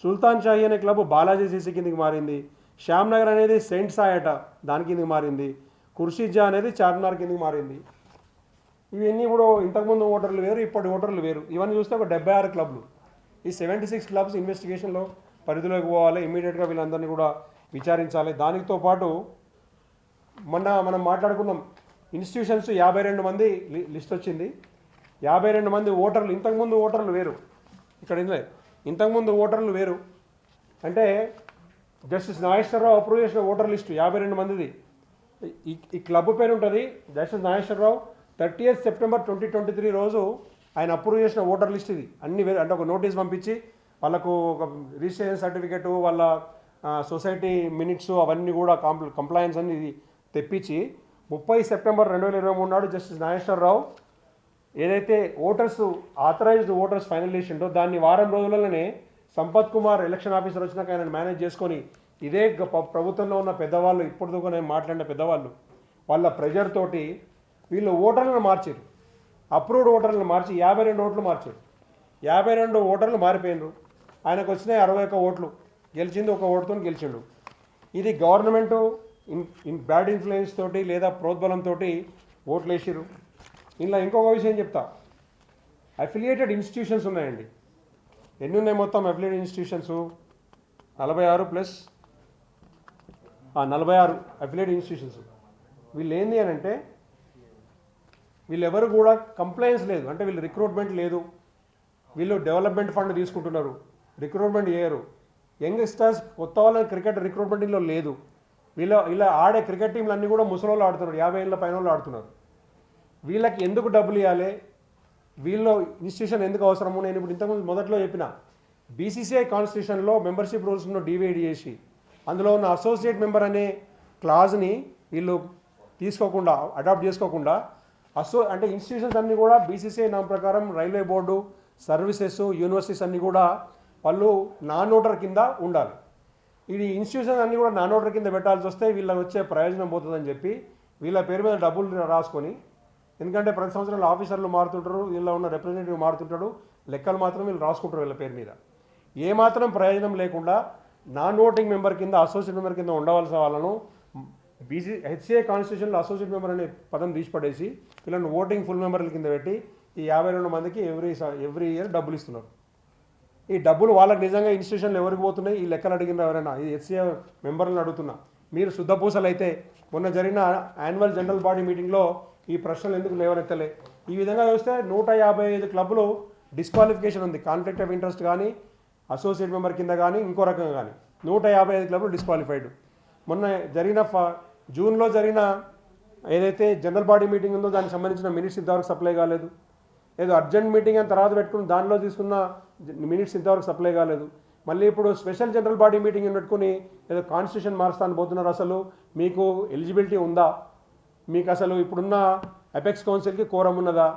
సుల్తాన్ షాహీ అనే క్లబ్ బాలాజీ సీసీ కిందకి మారింది. శ్యామ్ నగర్ అనేది సెయింట్ సాయట దాని కిందకి మారింది. కుర్షిజా అనేది చార్మినార్ కిందకి మారింది. ఇవన్నీ కూడా ఇంతకుముందు ఓటర్లు వేరు, ఇప్పటి ఓటర్లు వేరు. ఇవన్నీ చూస్తే ఒక 76 క్లబ్లు. ఈ 76 క్లబ్స్ ఇన్వెస్టిగేషన్లో పరిధిలోకి పోవాలి, ఇమీడియట్గా వీళ్ళందరినీ కూడా విచారించాలి. దానితో పాటు మనం మాట్లాడుకున్నాం, ఇన్స్టిట్యూషన్స్ 52 మంది లిస్ట్ వచ్చింది. 52 మంది ఓటర్లు, ఇంతకుముందు ఓటర్లు వేరు, ఇక్కడ ఇంతకుముందు ఓటర్లు వేరు. అంటే జస్టిస్ నాగేశ్వరరావు అప్రూవ్ చేసిన ఓటర్ లిస్టు 52 మందిది. ఈ క్లబ్ పేరు ఉంటుంది జస్టిస్ నాగేశ్వరరావు. 30th సెప్టెంబర్ 2023 రోజు ఆయన అప్రూవ్ చేసిన ఓటర్ లిస్ట్ ఇది. అన్ని వేరు, అంటే ఒక నోటీస్ పంపించి వాళ్ళకు ఒక రిజిస్ట్రేషన్ సర్టిఫికేటు, వాళ్ళ సొసైటీ మినిట్స్ అవన్నీ కూడా కంప్లయన్స్ అన్ని ఇది తెప్పించి 30 సెప్టెంబర్ 2023 నాడు జస్టిస్ నాగేశ్వరరావు ఏదైతే ఆథరైజ్డ్ ఓటర్స్ ఫైనల్ చేసిండో దాన్ని వారం రోజులలోనే సంపత్ కుమార్ ఎలక్షన్ ఆఫీసర్ వచ్చినాక ఆయన మేనేజ్ చేసుకొని, ఇదే ప్రభుత్వంలో ఉన్న పెద్దవాళ్ళు, ఇప్పటిదాకా నేను మాట్లాడిన పెద్దవాళ్ళు, వాళ్ళ ప్రెజర్ తోటి వీళ్ళు ఓటర్లను మార్చారు. అప్రూవ్డ్ ఓటర్లను మార్చి 52 ఓట్లు మార్చారు. 52 ఓటర్లు మారిపోయినారు. ఆయనకు వచ్చినాయి 61 ఓట్లు. గెలిచింది, ఒక ఓటుతో గెలిచిండు. ఇది గవర్నమెంటు బ్యాడ్ ఇన్ఫ్లుయెన్స్ తోటి లేదా ప్రోద్బలంతో ఓట్లు వేసిర్రు. ఇలా ఇంకొక విషయం చెప్తా, అఫిలియేటెడ్ ఇన్స్టిట్యూషన్స్ ఉన్నాయండి. ఎన్ని ఉన్నాయి మొత్తం affiliated institutions? 46 plus 46 affiliated institutions. వీళ్ళు ఏంది అని అంటే వీళ్ళెవరు కూడా కంప్లైన్స్ లేదు, అంటే వీళ్ళు రిక్రూట్మెంట్ లేదు, వీళ్ళు డెవలప్మెంట్ ఫండ్ తీసుకుంటున్నారు, రిక్రూట్మెంట్ చేయరు. యంగ్స్టర్స్ కొత్త వాళ్ళ క్రికెట్ రిక్రూట్మెంట్లో లేదు. ఇలా ఆడే క్రికెట్ టీంలు అన్నీ కూడా ముసలోళ్ళు ఆడుతున్నారు, 50 ఏళ్ళ పైన వాళ్ళు ఆడుతున్నారు. వీళ్ళకి ఎందుకు డబ్బులు ఇవ్వాలి, వీళ్ళు ఇన్స్టిట్యూషన్ ఎందుకు అవసరము? నేను ఇప్పుడు ఇంతకుముందు మొదట్లో చెప్పిన బీసీసీఐ కాన్స్టిట్యూషన్లో మెంబర్షిప్ రూల్స్ను డివైడ్ చేసి అందులో ఉన్న అసోసియేట్ మెంబర్ అనే క్లాజ్ని వీళ్ళు తీసుకోకుండా, అడాప్ట్ చేసుకోకుండా అంటే ఇన్స్టిట్యూషన్స్ అన్నీ కూడా బీసీసీఐ నామ ప్రకారం రైల్వే బోర్డు, సర్వీసెస్, యూనివర్సిటీస్ అన్నీ కూడా వాళ్ళు నాన్ ఓటర్ కింద ఉండాలి. ఇది ఇన్స్టిట్యూషన్స్ అన్నీ కూడా నాన్ ఓటర్ కింద పెట్టాల్సి వస్తే వీళ్ళకి వచ్చే ప్రయోజనం పోతుందని చెప్పి వీళ్ళ పేరు మీద డబ్బులు రాసుకొని, ఎందుకంటే ప్రతి సంవత్సరాలు ఆఫీసర్లు మారుతుంటారు, వీళ్ళ ఉన్న రిప్రజెంటేటివ్ మారుతుంటాడు, లెక్కలు మాత్రం వీళ్ళు రాసుకుంటారు వీళ్ళ పేరు మీద. ఏమాత్రం ప్రయోజనం లేకుండా నాన్ ఓటింగ్ మెంబర్ కింద, అసోసియేట్ మెంబర్ కింద ఉండవలసిన వాళ్ళను హెచ్సిఏ కాన్స్టిట్యూషన్లో అసోసియేట్ మెంబర్ అనే పదం తీసిపడేసి వీళ్ళని ఓటింగ్ ఫుల్ మెంబర్ల కింద పెట్టి ఈ 52 మందికి ఎవ్రీ ఇయర్ డబ్బులు ఇస్తున్నారు. ఈ డబ్బులు వాళ్ళకి నిజంగా ఇన్స్టిట్యూషన్లు ఎవరికి పోతున్నాయి? ఈ లెక్కలు అడిగిన ఎవరైనా ఈ హెచ్సిఏ మెంబర్లను అడుగుతున్నా, మీరు శుద్ధపూసలు అయితే మొన్న జరిగిన యాన్యువల్ జనరల్ బాడీ మీటింగ్లో ఈ ప్రశ్నలు ఎందుకు లేవనెత్తలే? ఈ విధంగా చూస్తే 155 క్లబ్లు డిస్క్వాలిఫికేషన్ ఉంది, కాన్ఫ్లిక్ట్ ఆఫ్ ఇంట్రెస్ట్ కానీ, అసోసియేట్ మెంబర్ కింద కానీ, ఇంకో రకంగా కానీ 155 క్లబ్లు డిస్క్వాలిఫైడ్. మొన్న జరిగిన జూన్లో జరిగిన ఏదైతే జనరల్ బాడీ మీటింగ్ ఉందో దానికి సంబంధించిన మినిట్స్ ఇంతవరకు సప్లై కాలేదు. ఏదో అర్జెంట్ మీటింగ్ అని తర్వాత పెట్టుకుని దానిలో తీసుకున్న మినిట్స్ ఇంతవరకు సప్లై కాలేదు. మళ్ళీ ఇప్పుడు స్పెషల్ జనరల్ బాడీ మీటింగ్ పెట్టుకుని ఏదో కాన్స్టిట్యూషన్ మారుస్తాను పోతున్నారు. అసలు మీకు ఎలిజిబిలిటీ ఉందా? మీకు అసలు ఇప్పుడున్న అపెక్స్ కౌన్సిల్కి కోరం ఉన్నదా?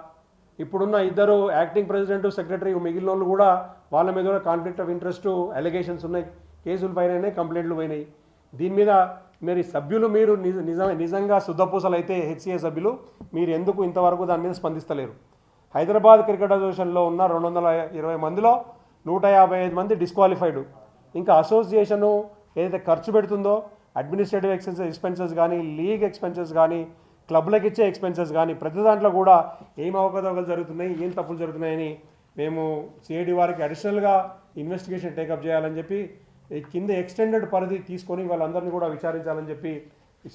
ఇప్పుడున్న ఇద్దరు యాక్టింగ్ ప్రెసిడెంట్, సెక్రటరీ మిగిలిన వాళ్ళు కూడా వాళ్ళ మీద కూడా కాన్ఫ్లిక్ట్ ఆఫ్ ఇంట్రెస్ట్ అలిగేషన్స్ ఉన్నాయి, కేసులు పైన కంప్లైంట్లు పోయినాయి. దీని మీద మరి సభ్యులు మీరు నిజంగా శుద్ధపూసలు అయితే హెచ్సిఏ సభ్యులు మీరు ఎందుకు ఇంతవరకు దాని మీద స్పందిస్తలేరు? హైదరాబాద్ క్రికెట్ అసోసియేషన్లో ఉన్న 220 మందిలో 155 మంది డిస్క్వాలిఫైడ్. ఇంకా అసోసియేషను ఏదైతే ఖర్చు పెడుతుందో అడ్మినిస్ట్రేటివ్ ఎక్స్పెన్సెస్ కానీ, లీగ్ ఎక్స్పెన్సెస్ కానీ, క్లబ్లకు ఇచ్చే ఎక్స్పెన్సెస్ కానీ, ప్రతి దాంట్లో కూడా ఏం అవకతవకలు జరుగుతున్నాయి, ఏం తప్పులు జరుగుతున్నాయని మేము సిఐడి వారికి అడిషనల్గా ఇన్వెస్టిగేషన్ టేకప్ చేయాలని చెప్పి కింద ఎక్స్టెండెడ్ పరిధి తీసుకొని వాళ్ళందరినీ కూడా విచారించాలని చెప్పి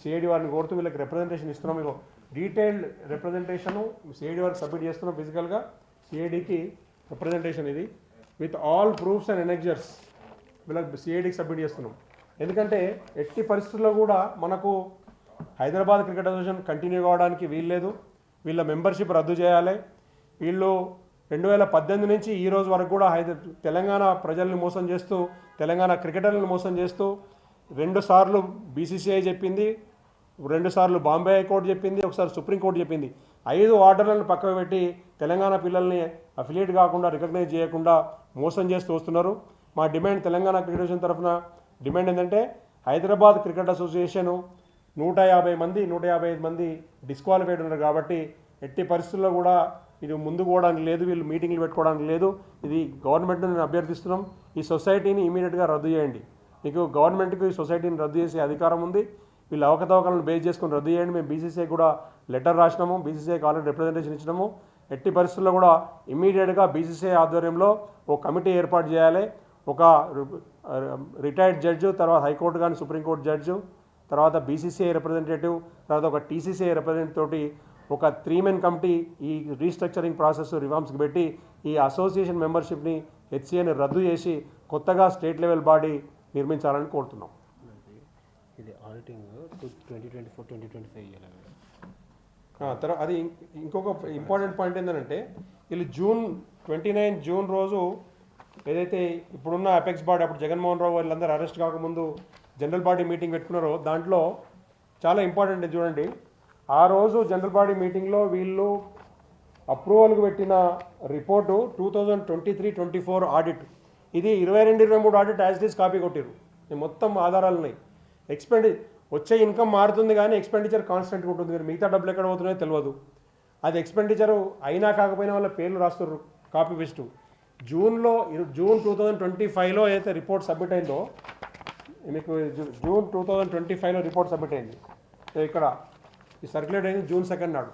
సిఐడి వారిని కోరుతూ వీళ్ళకి రిప్రజెంటేషన్ ఇస్తున్నాం. మీకు డీటెయిల్డ్ రిప్రజెంటేషను సిఐడి వారికి సబ్మిట్ చేస్తున్నాం. ఫిజికల్గా సిఐడికి రిప్రజెంటేషన్ ఇది విత్ ఆల్ ప్రూఫ్స్ అండ్ ఎనెక్జర్స్ వీళ్ళకి సిఐడికి సబ్మిట్ చేస్తున్నాం. ఎందుకంటే ఎట్టి పరిస్థితుల్లో కూడా మనకు హైదరాబాద్ క్రికెట్ అసోసియేషన్ కంటిన్యూ కావడానికి వీల్లేదు. వీళ్ళ మెంబర్షిప్ రద్దు చేయాలి. వీళ్ళు 2018 నుంచి ఈ రోజు వరకు కూడా తెలంగాణ ప్రజల్ని మోసం చేస్తూ, తెలంగాణ క్రికెటర్లను మోసం చేస్తూ 2 సార్లు బీసీసీఐ చెప్పింది, 2 సార్లు బాంబే హైకోర్టు చెప్పింది, ఒకసారి సుప్రీంకోర్టు చెప్పింది. 5 ఆర్డర్లను పక్కకు పెట్టి తెలంగాణ పిల్లల్ని అఫిలియేట్ కాకుండా, రికగ్నైజ్ చేయకుండా మోసం చేస్తూ వస్తున్నారు. మా డిమాండ్, తెలంగాణ క్రికెట్ అసోసియేషన్ తరఫున డిమాండ్ ఏంటంటే హైదరాబాద్ క్రికెట్ అసోసియేషను 155 మంది డిస్క్వాలిఫైడ్ ఉన్నారు కాబట్టి ఎట్టి పరిస్థితుల్లో కూడా ఇది ముందుకు పోవడానికి లేదు, వీళ్ళు మీటింగ్లు పెట్టుకోవడానికి లేదు. ఇది గవర్నమెంట్ని నేను అభ్యర్థిస్తున్నాం, ఈ సొసైటీని ఇమీడియట్గా రద్దు చేయండి. మీకు గవర్నమెంట్కి ఈ సొసైటీని రద్దు చేసే అధికారం ఉంది. వీళ్ళు అవకతవకలను బేస్ చేసుకుని రద్దు చేయండి. మేము బీసీసీఐ కూడా లెటర్ రాసినాము, బీసీసీఐకి ఆల్రెడీ రిప్రజెంటేషన్ ఇచ్చినాము. ఎట్టి పరిస్థితుల్లో కూడా ఇమీడియట్గా బీసీసీఐ ఆధ్వర్యంలో ఒక కమిటీ ఏర్పాటు చేయాలి. ఒక రిటైర్డ్ జడ్జు, తర్వాత హైకోర్టు కానీ సుప్రీంకోర్టు జడ్జు, తర్వాత బీసీసీఐ రిప్రజెంటేటివ్, తర్వాత ఒక టీసీసీఐ రిప్రజెంటేటివ్ తోటి ఒక 3 మెన్ కమిటీ ఈ రీస్ట్రక్చరింగ్ ప్రాసెస్ రిఫార్మ్స్కి పెట్టి ఈ అసోసియేషన్ మెంబర్షిప్ని హెచ్సిఏని రద్దు చేసి కొత్తగా స్టేట్ లెవెల్ బాడీ నిర్మించాలని కోరుతున్నాం. ఇది ఆడిటింగ్ 2024-2025 తర్వాత అది ఇంకొక ఇంపార్టెంట్ పాయింట్ ఏంటంటే వీళ్ళు June 29 రోజు ఏదైతే ఇప్పుడున్న అపెక్స్ బాడీ, అప్పుడు జగన్మోహన్ రావు వాళ్ళందరూ అరెస్ట్ కాకముందు జనరల్ బాడీ మీటింగ్ పెట్టుకున్నారో దాంట్లో చాలా ఇంపార్టెంట్ చూడండి. ఆ రోజు జనరల్ బాడీ మీటింగ్లో వీళ్ళు అప్రూవల్కి పెట్టిన రిపోర్టు 2023-24 ఆడిట్. ఇది 22-23 audit as it is copy కొట్టిరు. మొత్తం ఆధారాలు ఉన్నాయి. వచ్చే ఇన్కమ్ మారుతుంది కానీ ఎక్స్పెండిచర్ కాన్స్టెంట్గా ఉంటుంది. మీరు మిగతా డబ్బులు ఎక్కడ పోతున్నాయో తెలియదు. అది ఎక్స్పెండిచరు అయినా కాకపోయినా వాళ్ళ పేర్లు రాస్తారు కాపీ పేస్ట్. జూన్ 2025లో ఏదైతే రిపోర్ట్ సబ్మిట్ అయిందో మీకు జూన్ 2025లో రిపోర్ట్ సబ్మిట్ అయింది. ఇక్కడ ఈ సర్క్యులేట్ అయింది జూన్ 2 నాడు.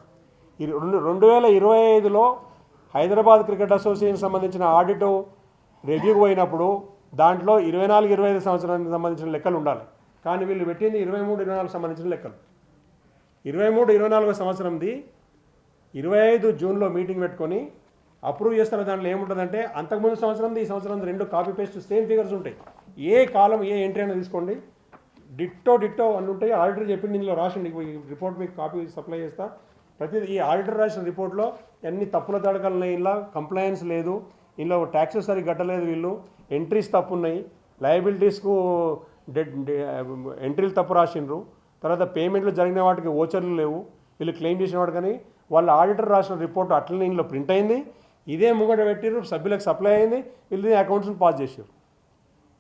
ఈ 2025లో హైదరాబాద్ క్రికెట్ అసోసియేషన్ సంబంధించిన ఆడిట్ రివ్యూకి పోయినప్పుడు దాంట్లో 24-25 సంవత్సరానికి సంబంధించిన లెక్కలు ఉండాలి. కానీ వీళ్ళు పెట్టింది 23-24 సంబంధించిన లెక్కలు. 23-24 సంవత్సరంది 25 జూన్లో మీటింగ్ పెట్టుకొని అప్రూవ్ చేస్తారు. దాంట్లో ఏముంటుందంటే అంతకుముందు సంవత్సరంది ఈ సంవత్సరం రెండు కాపీ పేస్ట్ సేమ్ ఫిగర్స్ ఉంటాయి. ఏ కాలం ఏ ఎంట్రీ అయినా తీసుకోండి, డిట్టో అని ఉంటాయి. ఆడిటర్ చెప్పింది ఇందులో రాసిండి. ఈ రిపోర్ట్ మీకు కాపీ సప్లై చేస్తా. ప్రతిదీ ఈ ఆడిటర్ రాసిన రిపోర్ట్లో ఎన్ని తప్పుల తడకలు ఉన్నాయి, ఇలా కంప్లైన్స్ లేదు, ఇందులో ట్యాక్సెస్ సరిగ్గా కట్టలేదు, వీళ్ళు ఎంట్రీస్ తప్పు ఉన్నాయి, లయబిలిటీస్కు ఎంట్రీలు తప్పు రాసిండ్రు, తర్వాత పేమెంట్లు జరిగిన వాటికి ఓచర్లు లేవు, వీళ్ళు క్లెయిమ్ చేసిన వాడు. కానీ వాళ్ళ ఆడిటర్ రాసిన రిపోర్ట్ అట్లనే ఇందులో ప్రింట్ అయింది, ఇదే ముంగట పెట్టిర్రు, సభ్యులకు సప్లై అయింది, వీళ్ళు అకౌంట్స్ని పాస్ చేశారు.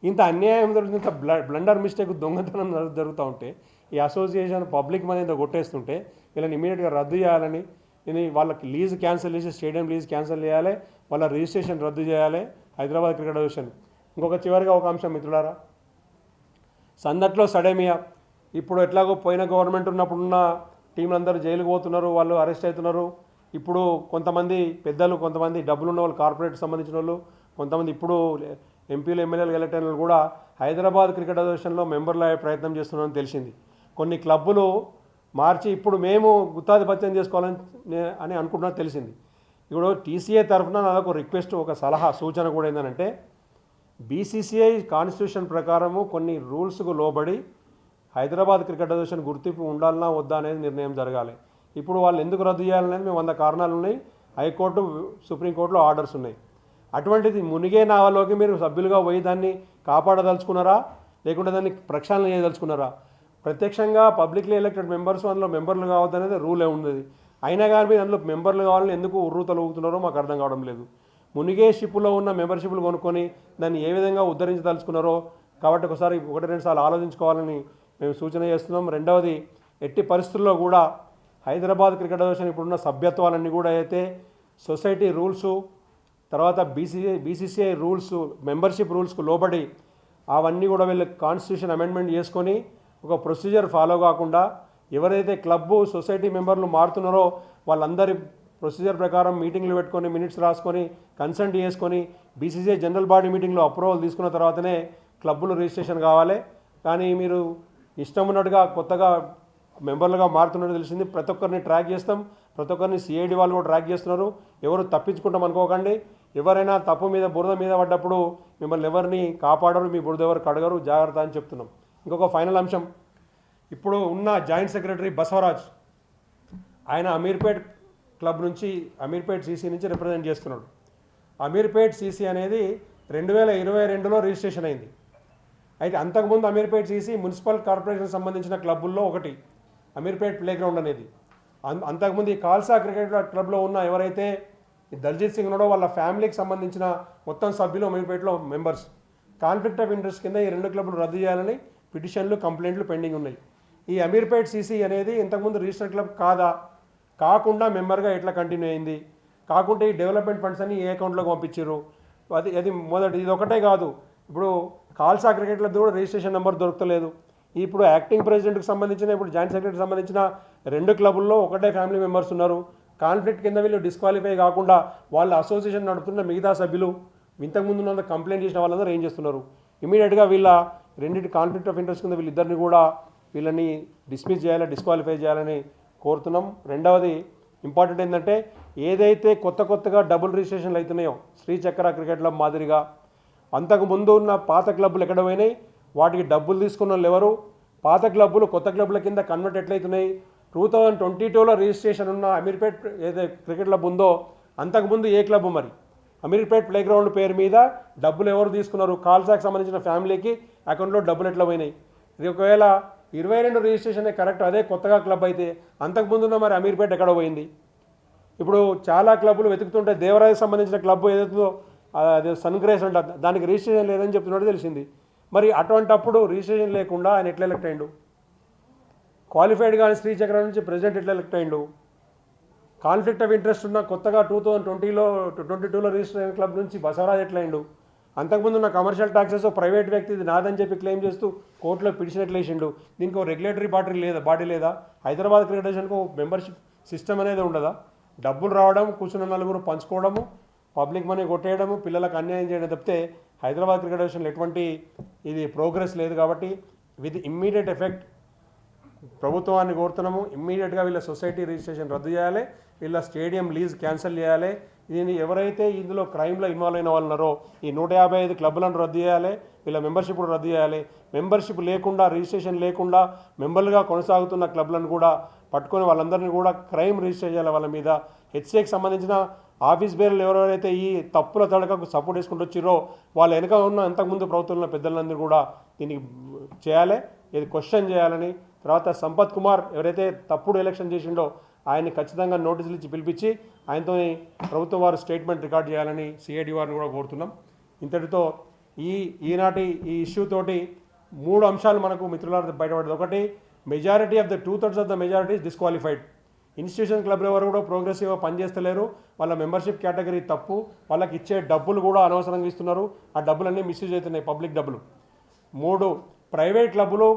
ఇంత అన్యాయం జరుగుతుంది, ఇంత బ్లండర్ మిస్టేక్ దొంగతనం జరుగుతూ ఉంటే ఈ అసోసియేషన్ పబ్లిక్ మనీ కొట్టేస్తుంటే వీళ్ళని ఇమీడియట్గా రద్దు చేయాలని, ఇది వాళ్ళకి లీజ్ క్యాన్సిల్ చేసి స్టేడియం లీజ్ క్యాన్సిల్ చేయాలి, వాళ్ళ రిజిస్ట్రేషన్ రద్దు చేయాలి హైదరాబాద్ క్రికెట్ అసోసియేషన్. ఇంకొక చివరిగా ఒక అంశం మిత్రులారా, సందట్లో సడేమియా. ఇప్పుడు ఎట్లాగో పోయిన గవర్నమెంట్ ఉన్నప్పుడున్న టీంలందరూ జైలుకు పోతున్నారు, వాళ్ళు అరెస్ట్ అవుతున్నారు. ఇప్పుడు కొంతమంది పెద్దలు, కొంతమంది డబ్బులున్న వాళ్ళు, కార్పొరేట్ సంబంధించిన వాళ్ళు, కొంతమంది ఇప్పుడు ఎంపీలు ఎమ్మెల్యేలు ఎలక్ట్ అయిన వాళ్ళు కూడా హైదరాబాద్ క్రికెట్ అసోసియేషన్లో మెంబర్లు అయ్యే ప్రయత్నం చేస్తున్నారని తెలిసింది. కొన్ని క్లబ్బులు మార్చి ఇప్పుడు మేము గుత్తాధిపత్యం చేసుకోవాలని అని అనుకుంటున్నా తెలిసింది. ఇప్పుడు టీసీఏ తరఫున నాకు రిక్వెస్ట్, ఒక సలహా, సూచన కూడా ఏంటంటే బీసీసీఐ కాన్స్టిట్యూషన్ ప్రకారము కొన్ని రూల్స్కు లోబడి హైదరాబాద్ క్రికెట్ అసోసియేషన్ గుర్తింపు ఉండాలన్నా వద్దా అనేది నిర్ణయం జరగాలి. ఇప్పుడు వాళ్ళు ఎందుకు రద్దు చేయాలనేది మేము 100 కారణాలు ఉన్నాయి, హైకోర్టు సుప్రీంకోర్టులో ఆర్డర్స్ ఉన్నాయి. అటువంటిది మునిగే నావలోకి మీరు సభ్యులుగా పోయి దాన్ని కాపాడదలుచుకున్నారా, లేకుంటే దాన్ని ప్రక్షాళన చేయదలుచుకున్నారా? ప్రత్యక్షంగా పబ్లిక్లీ ఎలక్టెడ్ మెంబర్స్ అందులో మెంబర్లు కావద్దనేది రూలే ఉంది. అయినా కానీ మీరు అందులో మెంబర్లు కావాలని ఎందుకు ఉర్రూతలు ఊగుతున్నారో మాకు అర్థం కావడం లేదు. మునిగే షిప్లో ఉన్న మెంబర్షిప్లు కొనుక్కొని దాన్ని ఏ విధంగా ఉద్ధరించదలుచుకున్నారో కాబట్టి ఒకసారి 1-2 సార్లు ఆలోచించుకోవాలని మేము సూచన చేస్తున్నాం. రెండవది, ఎట్టి పరిస్థితుల్లో కూడా హైదరాబాద్ క్రికెట్ అసోసియేషన్ ఇప్పుడున్న సభ్యత్వాలన్నీ కూడా అయితే సొసైటీ రూల్సు, తర్వాత బీసీసీఐ రూల్స్, మెంబర్షిప్ రూల్స్కు లోబడి అవన్నీ కూడా వీళ్ళు కాన్స్టిట్యూషన్ అమెండ్మెంట్ చేసుకొని ఒక ప్రొసీజర్ ఫాలో కాకుండా ఎవరైతే క్లబ్బు సొసైటీ మెంబర్లు మారుతున్నారో వాళ్ళందరి ప్రొసీజర్ ప్రకారం మీటింగ్లు పెట్టుకొని మినిట్స్ రాసుకొని కన్సల్ట్ చేసుకొని బీసీసీఐ జనరల్ బాడీ మీటింగ్లో అప్రూవల్ తీసుకున్న తర్వాతనే క్లబ్బులు రిజిస్ట్రేషన్ కావాలి. కానీ మీరు ఇష్టం ఉన్నట్టుగా కొత్తగా మెంబర్లుగా మారుతున్నట్టు తెలిసింది. ప్రతి ఒక్కరిని ట్రాక్ చేస్తాం, ప్రతి ఒక్కరిని సిఐడి వాళ్ళు కూడా ట్రాక్ చేస్తున్నారు. ఎవరు తప్పించుకుంటాం అనుకోకండి. ఎవరైనా తప్పు మీద బురద మీద పడ్డప్పుడు మిమ్మల్ని ఎవరిని కాపాడరు, మీ బురద ఎవరు కడగరు, జాగ్రత్త అని చెప్తున్నాం. ఇంకొక ఫైనల్ అంశం, ఇప్పుడు ఉన్న జాయింట్ సెక్రటరీ బసవరాజ్, ఆయన అమీర్పేట్ క్లబ్ నుంచి, అమీర్పేట్ సీసీ నుంచి రిప్రజెంట్ చేస్తున్నాడు. అమీర్పేట్ సీసీ అనేది 2022లో రిజిస్ట్రేషన్ అయింది. అయితే అంతకుముందు అమీర్పేట్ సీసీ మున్సిపల్ కార్పొరేషన్ సంబంధించిన క్లబ్బుల్లో ఒకటి అమీర్పేట్ ప్లే గ్రౌండ్ అనేది. అంతకుముందు ఈ కాల్సా క్రికెట్ క్లబ్లో ఉన్న ఎవరైతే దల్జీత్ సింగ్ ఉన్నాడో వాళ్ళ ఫ్యామిలీకి సంబంధించిన మొత్తం సభ్యులు అమీర్పేట్లో మెంబర్స్. కాన్ఫ్లిక్ట్ ఆఫ్ ఇంట్రెస్ట్ కింద ఈ 2 క్లబ్లు రద్దు చేయాలని పిటిషన్లు, కంప్లైంట్లు పెండింగ్ ఉన్నాయి. ఈ అమీర్పేట్ సీసీ అనేది ఇంతకుముందు రిజిస్టర్డ్ క్లబ్ కాదా, కాకుండా మెంబర్గా ఎట్లా కంటిన్యూ అయింది, కాకుంటే ఈ డెవలప్మెంట్ ఫండ్స్ అన్ని ఏ అకౌంట్లోకి పంపించారు, అది మొదటి. ఇది ఒకటే కాదు, ఇప్పుడు కాల్సా క్రికెట్లో కూడా రిజిస్ట్రేషన్ నెంబర్ దొరకలేదు. ఇప్పుడు యాక్టింగ్ ప్రెసిడెంట్కి సంబంధించిన, ఇప్పుడు జాయింట్ సెక్రటరీకి సంబంధించిన 2 క్లబ్బుల్లో ఒకటే ఫ్యామిలీ మెంబర్స్ ఉన్నారు. కాన్ఫ్లిక్ట్ కింద వీళ్ళు డిస్క్వాలిఫై కాకుండా వాళ్ళ అసోసియేషన్ నడుపుతున్న మిగతా సభ్యులు, ఇంతకుముందు ఉన్న కంప్లైంట్ చేసిన వాళ్ళందరూ ఏం చేస్తున్నారు, ఇమీడియట్గా వీళ్ళ రెండింటి కాన్ఫ్లిక్ట్ ఆఫ్ ఇంట్రెస్ట్ కింద వీళ్ళిద్దరిని కూడా వీళ్ళని డిస్మిస్ చేయాలి, డిస్క్వాలిఫై చేయాలని కోరుతున్నాం. రెండవది ఇంపార్టెంట్ ఏంటంటే, ఏదైతే కొత్తగా డబుల్ రిజిస్ట్రేషన్లు అవుతున్నాయో శ్రీచక్ర క్రికెట్ క్లబ్ మాదిరిగా, అంతకుముందు ఉన్న పాత క్లబ్బులు ఎక్కడ పోయినాయి, వాటికి డబ్బులు తీసుకున్న వాళ్ళు ఎవరు, పాత క్లబ్బులు కొత్త క్లబ్ల కింద కన్వర్ట్ ఎట్లయితున్నాయి. 2022లో రిజిస్ట్రేషన్ ఉన్న అమీర్పేట్ ఏదైతే క్రికెట్ క్లబ్ ఉందో అంతకుముందు ఏ క్లబ్, మరి అమీర్పేట్ ప్లే గ్రౌండ్ పేరు మీద డబ్బులు ఎవరు తీసుకున్నారు, కాల్సాకి సంబంధించిన ఫ్యామిలీకి అకౌంట్లో డబ్బులు ఎట్లా పోయినాయి. ఇది ఒకవేళ 22 రిజిస్ట్రేషన్ కరెక్ట్, అదే కొత్తగా క్లబ్ అయితే అంతకుముందున్న మరి అమీర్పేట్ ఎక్కడ పోయింది. ఇప్పుడు చాలా క్లబ్బులు వెతుకుతుంటే దేవరాజకి సంబంధించిన క్లబ్ ఏదైతుందో అదే సన్ గ్రేస్ అంట, దానికి రిజిస్ట్రేషన్ లేదని చెప్తున్నట్టు తెలిసింది. మరి అటువంటప్పుడు రిజిస్ట్రేషన్ లేకుండా ఆయన ఎట్లా ఎలక్ట్ అయ్యిండు, క్వాలిఫైడ్ కానీ శ్రీచక్ర నుంచి ప్రెసిడెంట్ ఎట్లా ఎలక్ట్ అయ్యిండు, కాన్ఫ్లిక్ట్ ఆఫ్ ఇంట్రెస్ట్ ఉన్న కొత్తగా 2022లో రిజిస్టర్ అయిన క్లబ్ నుంచి బసవరాజ్ ఎట్లా అయ్యిండు, అంతకుముందు ఉన్న కమర్షియల్ ట్యాక్సెస్ ప్రైవేట్ వ్యక్తి ఇది నాదని చెప్పి క్లెయిమ్ చేస్తూ కోర్టులో పిటిషన్ ఎట్లా వేసిండు. దీనికి ఒక రెగ్యులేటరీ బాడీ లేదా? హైదరాబాద్ క్రికెట్ అసోసియేషన్కు మెంబర్షిప్ సిస్టమ్ అనేది ఉండదా? డబ్బులు రావడం, కూర్చున్న నలుగురు పంచుకోవడము, పబ్లిక్ మనీ కొట్టేయడము, పిల్లలకు అన్యాయం చేయడం తప్పితే హైదరాబాద్ క్రికెట్ అసోసియేషన్లో ఎటువంటి ఇది ప్రోగ్రెస్ లేదు. కాబట్టి విత్ ఇమ్మీడియట్ ఎఫెక్ట్ ప్రభుత్వాన్ని కోరుతున్నాము, ఇమ్మీడియట్గా వీళ్ళ సొసైటీ రిజిస్ట్రేషన్ రద్దు చేయాలి, వీళ్ళ స్టేడియం లీజ్ క్యాన్సిల్ చేయాలి. దీన్ని ఎవరైతే ఇందులో క్రైమ్లో ఇన్వాల్వ్ అయిన వాళ్ళు ఉన్నారో ఈ 155 క్లబ్లను రద్దు చేయాలి, వీళ్ళ మెంబర్షిప్ రద్దు చేయాలి. మెంబర్షిప్ లేకుండా, రిజిస్ట్రేషన్ లేకుండా మెంబర్లుగా కొనసాగుతున్న క్లబ్లను కూడా పట్టుకొని వాళ్ళందరినీ కూడా క్రైమ్ రిజిస్టర్ చేయాలి వాళ్ళ మీద. హెచ్సిఏకి సంబంధించిన ఆఫీస్ బేర్లు ఎవరెవరైతే ఈ తప్పుల తడకకు సపోర్ట్ చేసుకుంటూ వచ్చిరో వాళ్ళ వెనక ఉన్న అంతకుముందు ప్రభుత్వంలో పెద్దలందరూ కూడా దీనికి చేయాలి, ఇది క్వశ్చన్ చేయాలని. తర్వాత సంపత్ కుమార్ ఎవరైతే తప్పుడు ఎలక్షన్ చేసిండో ఆయన్ని ఖచ్చితంగా నోటీసులు ఇచ్చి పిలిపించి ఆయనతో ప్రభుత్వం వారు స్టేట్మెంట్ రికార్డ్ చేయాలని సిఐడి వారిని కూడా కోరుతున్నాం. ఇంతటితో ఈనాటి ఈ ఇష్యూ తోటి 3 అంశాలు మనకు మిత్రులారా బయటపడదు. ఒకటి, majority of the 2/3 of the majority is disqualified. Institution క్లబ్ల ఎవరు కూడా ప్రోగ్రెసివ్గా పనిచేస్తలేరు, వాళ్ళ మెంబర్షిప్ కేటగిరీ తప్పు, వాళ్ళకి ఇచ్చే డబ్బులు కూడా అనవసరంగా ఇస్తున్నారు, ఆ డబ్బులన్నీ మిస్యూజ్ అవుతున్నాయి, పబ్లిక్ డబ్బులు. 3, ప్రైవేట్ క్లబ్బులు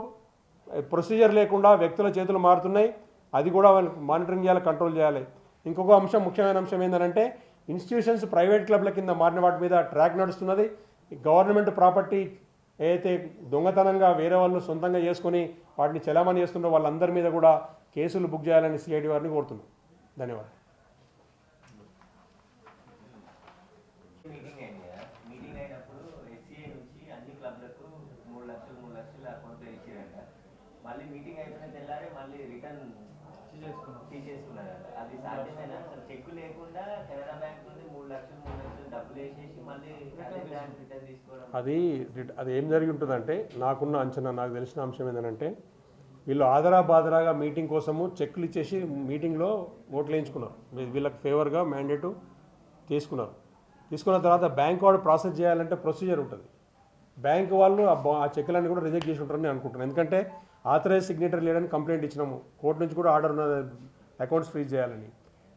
ప్రొసీజర్ లేకుండా వ్యక్తుల చేతులు మారుతున్నాయి, అది కూడా వాళ్ళు మానిటరింగ్ చేయాలి, కంట్రోల్ చేయాలి. ఇంకొక అంశం, ముఖ్యమైన అంశం ఏంటంటే ఇన్స్టిట్యూషన్స్ ప్రైవేట్ క్లబ్ల కింద మారిన వాటి మీద ట్రాక్ నడుస్తున్నది. గవర్నమెంట్ ప్రాపర్టీ ఏదైతే దొంగతనంగా వేరే వాళ్ళు సొంతంగా చేసుకొని వాటిని చెలామణి చేస్తున్నారో వాళ్ళందరి మీద కూడా కేసులు బుక్ చేయాలని సిఐడి వారిని కోరుతున్నాం. ధన్యవాదాలు. మీటింగ్ అయినప్పుడు ఎస్సీఐ నుంచి అన్ని క్లబ్లకు 3 లక్షలు అకౌంట్లో ఇచ్చారంట. మళ్ళీ మీటింగ్ అయిపోయిన తెల్లారే మళ్ళీ రిటర్న్ తీసేసుకున్నారంట. అది సాధ్యమేనా? అసలు చెక్ లేకుండా కెనరా బ్యాంక్ నుండి 3 లక్షలు డబ్బులు వేసేసి మళ్ళీ రిటర్న్ తీసుకోవడం, అది ఏం జరిగి ఉంటుందంటే, నాకున్న అంచనా, నాకు తెలిసిన అంశం ఏంటంటే వీళ్ళు ఆదరాబాదరాగా మీటింగ్ కోసము చెక్కులు ఇచ్చేసి మీటింగ్లో ఓట్లు వేయించుకున్నారు, వీళ్ళకి ఫేవర్గా మ్యాండేటు తీసుకున్న తర్వాత బ్యాంక్ వాడు ప్రాసెస్ చేయాలంటే ప్రొసీజర్ ఉంటుంది. బ్యాంక్ వాళ్ళు ఆ చెక్కులన్నీ కూడా రిజెక్ట్ చేసి ఉంటారని అనుకుంటున్నాను. ఎందుకంటే ఆథరైజ్ సిగ్నేటరీ లేదని కంప్లైంట్ ఇచ్చినాము, కోర్టు నుంచి కూడా ఆర్డర్ ఉన్న అకౌంట్స్ ఫ్రీజ్ చేయాలని.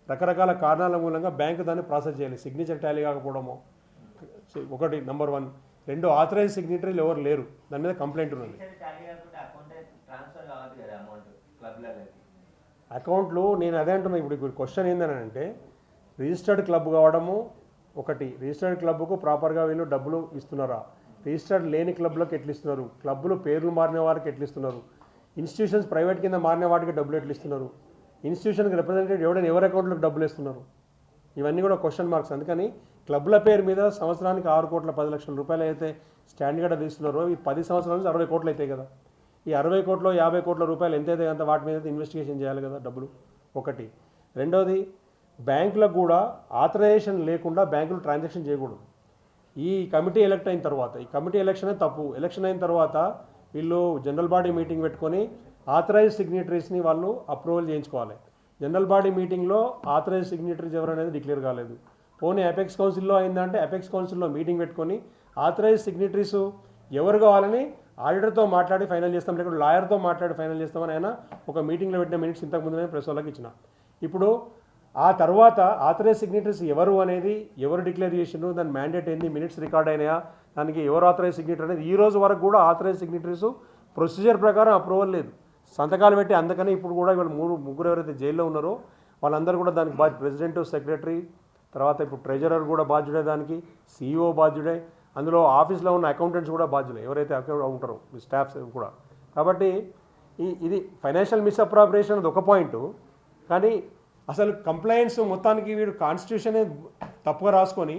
రకరకాల కారణాల మూలంగా బ్యాంకు దాన్ని ప్రాసెస్ చేయాలి, సిగ్నేచర్ టాలీ కాకపోవడము ఒకటి నెంబర్ 1. 2, ఆథరైజ్ సిగ్నేటరీలు ఎవరు లేరు, దాని మీద కంప్లైంట్ ఉన్నది. అకౌంట్లు నేను అదే అంటున్నా. ఇప్పుడు క్వశ్చన్ ఏంటంటే రిజిస్టర్డ్ క్లబ్ కావడము ఒకటి, రిజిస్టర్డ్ క్లబ్కు ప్రాపర్గా వీళ్ళు డబ్బులు ఇస్తున్నారా, రిజిస్టర్డ్ లేని క్లబ్లకు ఎట్లు ఇస్తున్నారు, క్లబ్లు పేర్లు మారిన వారికి ఎట్లు ఇస్తున్నారు, ఇన్స్టిట్యూషన్స్ ప్రైవేట్ కింద మారిన వాటికి డబ్బులు ఎట్లు ఇస్తున్నారు, ఇన్స్టిట్యూషన్కి రిప్రజెంటేటివ్ ఎవరి అకౌంట్లకు డబ్బులు ఇస్తున్నారు, ఇవన్నీ కూడా క్వశ్చన్ మార్క్స్. అందుకని క్లబ్ల పేరు మీద సంవత్సరానికి 6,10,00,000 రూపాయలు అయితే స్టాండర్డ్ తీస్తున్నారో ఈ 10 సంవత్సరాల నుంచి 60 కోట్లు అవుతాయి కదా. ఈ 60 కోట్లు 50 కోట్ల రూపాయలు ఎంతైతే అంత వాటి మీద ఇన్వెస్టిగేషన్ చేయాలి కదా డబ్బులు ఒకటి. రెండోది, బ్యాంకులకు కూడా ఆథరైజేషన్ లేకుండా బ్యాంకులు ట్రాన్సాక్షన్ చేయకూడదు. ఈ కమిటీ ఎలక్ట్ అయిన తర్వాత, ఈ కమిటీ ఎలక్షనే తప్పు, ఎలక్షన్ అయిన తర్వాత వీళ్ళు జనరల్ బాడీ మీటింగ్ పెట్టుకొని ఆథరైజ్ సిగ్నేటరీస్ని వాళ్ళు అప్రూవల్ చేయించుకోవాలి. జనరల్ బాడీ మీటింగ్లో ఆథరైజ్ సిగ్నేటరీస్ ఎవరనేది డిక్లేర్ కాలేదు. పోనీ అపెక్స్ కౌన్సిల్లో అయిందంటే అపెక్స్ కౌన్సిల్లో మీటింగ్ పెట్టుకొని ఆథరైజ్ సిగ్నేటరీస్ ఎవరు కావాలని ఆడిటర్తో మాట్లాడి ఫైనల్ చేస్తాం, లేకపోతే లాయర్తో మాట్లాడి ఫైనల్ చేస్తామని ఆయన ఒక మీటింగ్లో పెట్టిన మినిట్స్ ఇంతకుముందు ప్రెస్ వాళ్ళకి ఇచ్చిన. ఇప్పుడు ఆ తర్వాత ఆథరైజ్ సిగ్నేటరీస్ ఎవరు అనేది ఎవరు డిక్లేర్ చేసిండ్రు, దాని మ్యాండేట్ ఏంది, మినిట్స్ రికార్డ్ అయినాయా, దానికి ఎవరు ఆథరైజ్ సిగ్నేటరీ అనేది ఈ రోజు వరకు కూడా ఆథరైజ్ సిగ్నేటరీస్ ప్రొసీజర్ ప్రకారం అప్రూవల్ లేదు, సంతకాలు పెట్టి. అందుకని ఇప్పుడు కూడా ఇవాళ ముగ్గురు ఎవరైతే జైల్లో ఉన్నారో వాళ్ళందరూ కూడా దానికి ప్రెసిడెంట్, సెక్రటరీ, తర్వాత ఇప్పుడు ట్రెజరర్ కూడా బాధ్యుడే, దానికి CEO బాధ్యుడే, అందులో ఆఫీస్లో ఉన్న అకౌంటెంట్స్ కూడా బాధ్యులే, ఎవరైతే అకౌంట్ ఉంటారో స్టాఫ్స్ కూడా. కాబట్టి ఇది ఫైనాన్షియల్ మిస్అప్రాపరేషన్ అది ఒక పాయింట్. కానీ అసలు కంప్లైంట్స్ మొత్తానికి వీడు కాన్స్టిట్యూషనే తప్పుగా రాసుకొని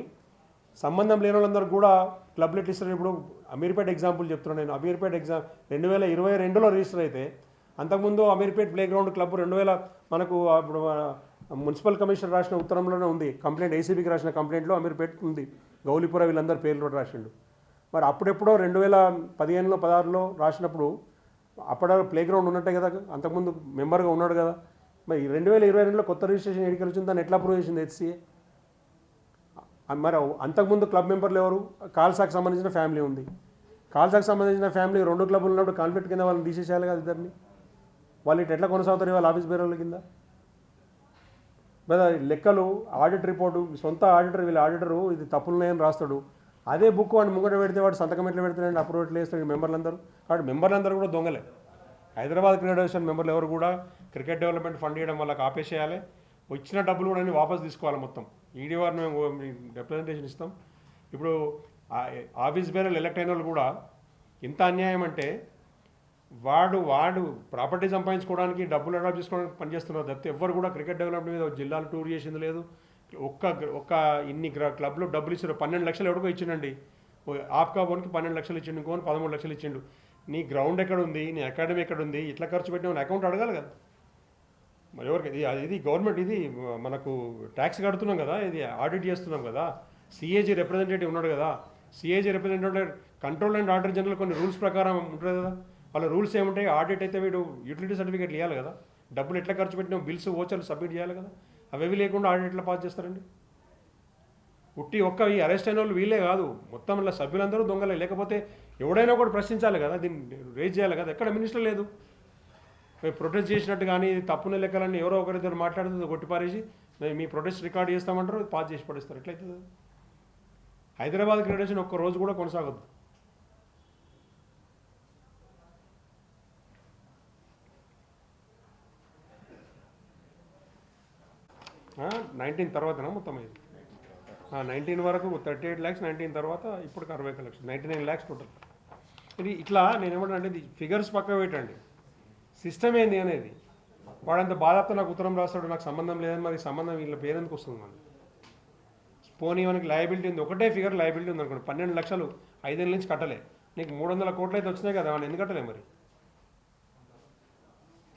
సంబంధం లేని వాళ్ళందరూ కూడా క్లబ్లు ఇస్తారు. ఇప్పుడు అమీర్పేట ఎగ్జాంపుల్ చెప్తున్నాను నేను. అమీర్పేట 2022లో రిజిస్టర్ అయితే, అంతకుముందు అమీర్పేట్ ప్లే గ్రౌండ్ క్లబ్ 2000 మనకు ఇప్పుడు మున్సిపల్ కమిషనర్ రాసిన ఉత్తరంలోనే ఉంది, కంప్లైంట్ ఏసీబీకి రాసిన కంప్లైంట్లో అమీర్పేట్ ఉంది, గౌలీపుర వీళ్ళందరూ పేర్లు రాసిండు. మరి అప్పుడెప్పుడో 2015లో 16లో రాసినప్పుడు అప్పుడు ప్లే గ్రౌండ్ ఉన్నట్టే కదా, అంతకుముందు మెంబర్గా ఉన్నాడు కదా. మరి 2022లో కొత్త రిజిస్ట్రేషన్ ఎన్నికలు వచ్చింది, దాన్ని ఎట్లా అప్రూవ్ చేసింది హెచ్సిఏ? మరి అంతకుముందు క్లబ్ మెంబర్లు ఎవరు? కాల్సాకు సంబంధించిన ఫ్యామిలీ ఉంది, కాల్సాకు సంబంధించిన ఫ్యామిలీ 2 క్లబ్లు ఉన్నప్పుడు కాన్ఫ్లిక్ట్ కింద వాళ్ళని తీసేసేయాలి కదా ఇద్దరిని. వాళ్ళు ఇటు ఎట్లా కొనసాగుతారు వాళ్ళ ఆఫీస్ బేరోల కింద? లేదా లెక్కలు, ఆడిట్ రిపోర్టు, సొంత ఆడిటర్, వీళ్ళ ఆడిటరు ఇది తప్పులున్నాయని రాస్తాడు, అదే బుక్ వాడిని ముంగట పెడితే వాడు సంతకం ఎట్లా పెడతాడండి, అప్రూవ్ ఎట్లా వేస్తాడు మెంబర్లందరూ. కాబట్టి మెంబర్లందరూ కూడా దొంగలే. హైదరాబాద్ క్రికెట్ అసోసియేషన్ మెంబర్లు ఎవరు కూడా క్రికెట్ డెవలప్మెంట్ ఫండ్ ఇవ్వడం వల్ల ఆపేసేయాలి. వచ్చిన డబ్బులు కూడా అన్ని వాపస్ తీసుకోవాలి మొత్తం. ఈడీ వారిని మేము రిప్రజెంటేషన్ ఇస్తాం. ఇప్పుడు ఆఫీస్ బేరర్లు ఎలక్ట్ అయిన వాళ్ళు కూడా ఎంత అన్యాయం అంటే వాడు ప్రాపర్టీ సంపాదించుకోవడానికి డబ్బులు అడాప్ట్ చేసుకోవడానికి పనిచేస్తున్నారు తప్పితే ఎవ్వరు కూడా క్రికెట్ డెవలప్మెంట్ మీద జిల్లాలు టూర్ చేసింది లేదు. ఒక్క ఇన్ని క్లబ్లో డబ్బులు ఇచ్చారు. 12 లక్షలు ఎవరికో ఇచ్చిండండి. ఆప్కా బోన్కి 12 లక్షలు ఇచ్చిండు, ఇంకోని 13 లక్షలు ఇచ్చిండు. నీ గ్రౌండ్ ఎక్కడ ఉంది, నీ అకాడమీ ఎక్కడ ఉంది, ఇట్లా ఖర్చు పెట్టిన అకౌంట్ అడగాలి కదా. మరి ఎవరికి ఇది గవర్నమెంట్, ఇది మనకు ట్యాక్స్ కడుతున్నాం కదా, ఇది ఆడిట్ చేస్తున్నాం కదా. సిఏజీ రిప్రజెంటేటివ్ ఉన్నాడు కదా, CAG representative control and auditor general కొన్ని రూల్స్ ప్రకారం ఉంటుంది కదా. వాళ్ళ రూల్స్ ఏముంటాయి, ఆడిట్ అయితే వీడు యూటిలిటీ సర్టిఫికేట్లు ఇవ్వాలి కదా, డబ్బులు ఎట్లా ఖర్చు పెట్టినా బిల్స్ ఓచర్లు సబ్మిట్ చేయాలి కదా. అవేవి లేకుండా ఆడిట్ ఎట్లా పాస్ చేస్తారండి. ఈ అరెస్ట్ అయిన వాళ్ళు వీళ్ళే కాదు, మొత్తం ఇలా సభ్యులందరూ దొంగలే. లేకపోతే ఎవడైనా కూడా ప్రశ్నించాలి కదా, దీన్ని రేజ్ చేయాలి కదా. ఎక్కడ మినిస్టర్ లేదు. ప్రొటెస్ట్ చేసినట్టు కానీ తప్పున లెక్కలన్నీ ఎవరో ఒకరిద్దరు మాట్లాడుతుంది కొట్టిపారేసి మీ ప్రొటెస్ట్ రికార్డ్ చేస్తామంటారు, పాస్ చేసి పడేస్తారు. ఎట్లయితుంది? హైదరాబాద్ క్రికెట్ ఒక్క రోజు కూడా కొనసాగద్దు. 19 తర్వాతనా మొత్తం ఇది 19 వరకు 38 lakhs, 19 తర్వాత ఇప్పుడు 60 లక్షలు, 99 lakhs టోటల్. ఇది ఇట్లా నేను ఏమంటానంటే ఇది ఫిగర్స్ పక్క పెట్టండి, సిస్టమ్ ఏంది అనేది. వాడంత బాధతో నాకు ఉత్తరం రాస్తాడు, నాకు సంబంధం లేదని. మరి సంబంధం వీళ్ళ పేరెందుకు వస్తుంది మనకి? పోనీ మనకి లయబిలిటీ ఉంది, ఒకటే ఫిగర్ లయబిలిటీ ఉంది అనుకోండి, 12 లక్షలు 5 ఏళ్ళ నుంచి కట్టలే, నీకు 300 కోట్లు అయితే వచ్చినాయి కదా, వాడిని ఎందుకు కట్టలే? మరి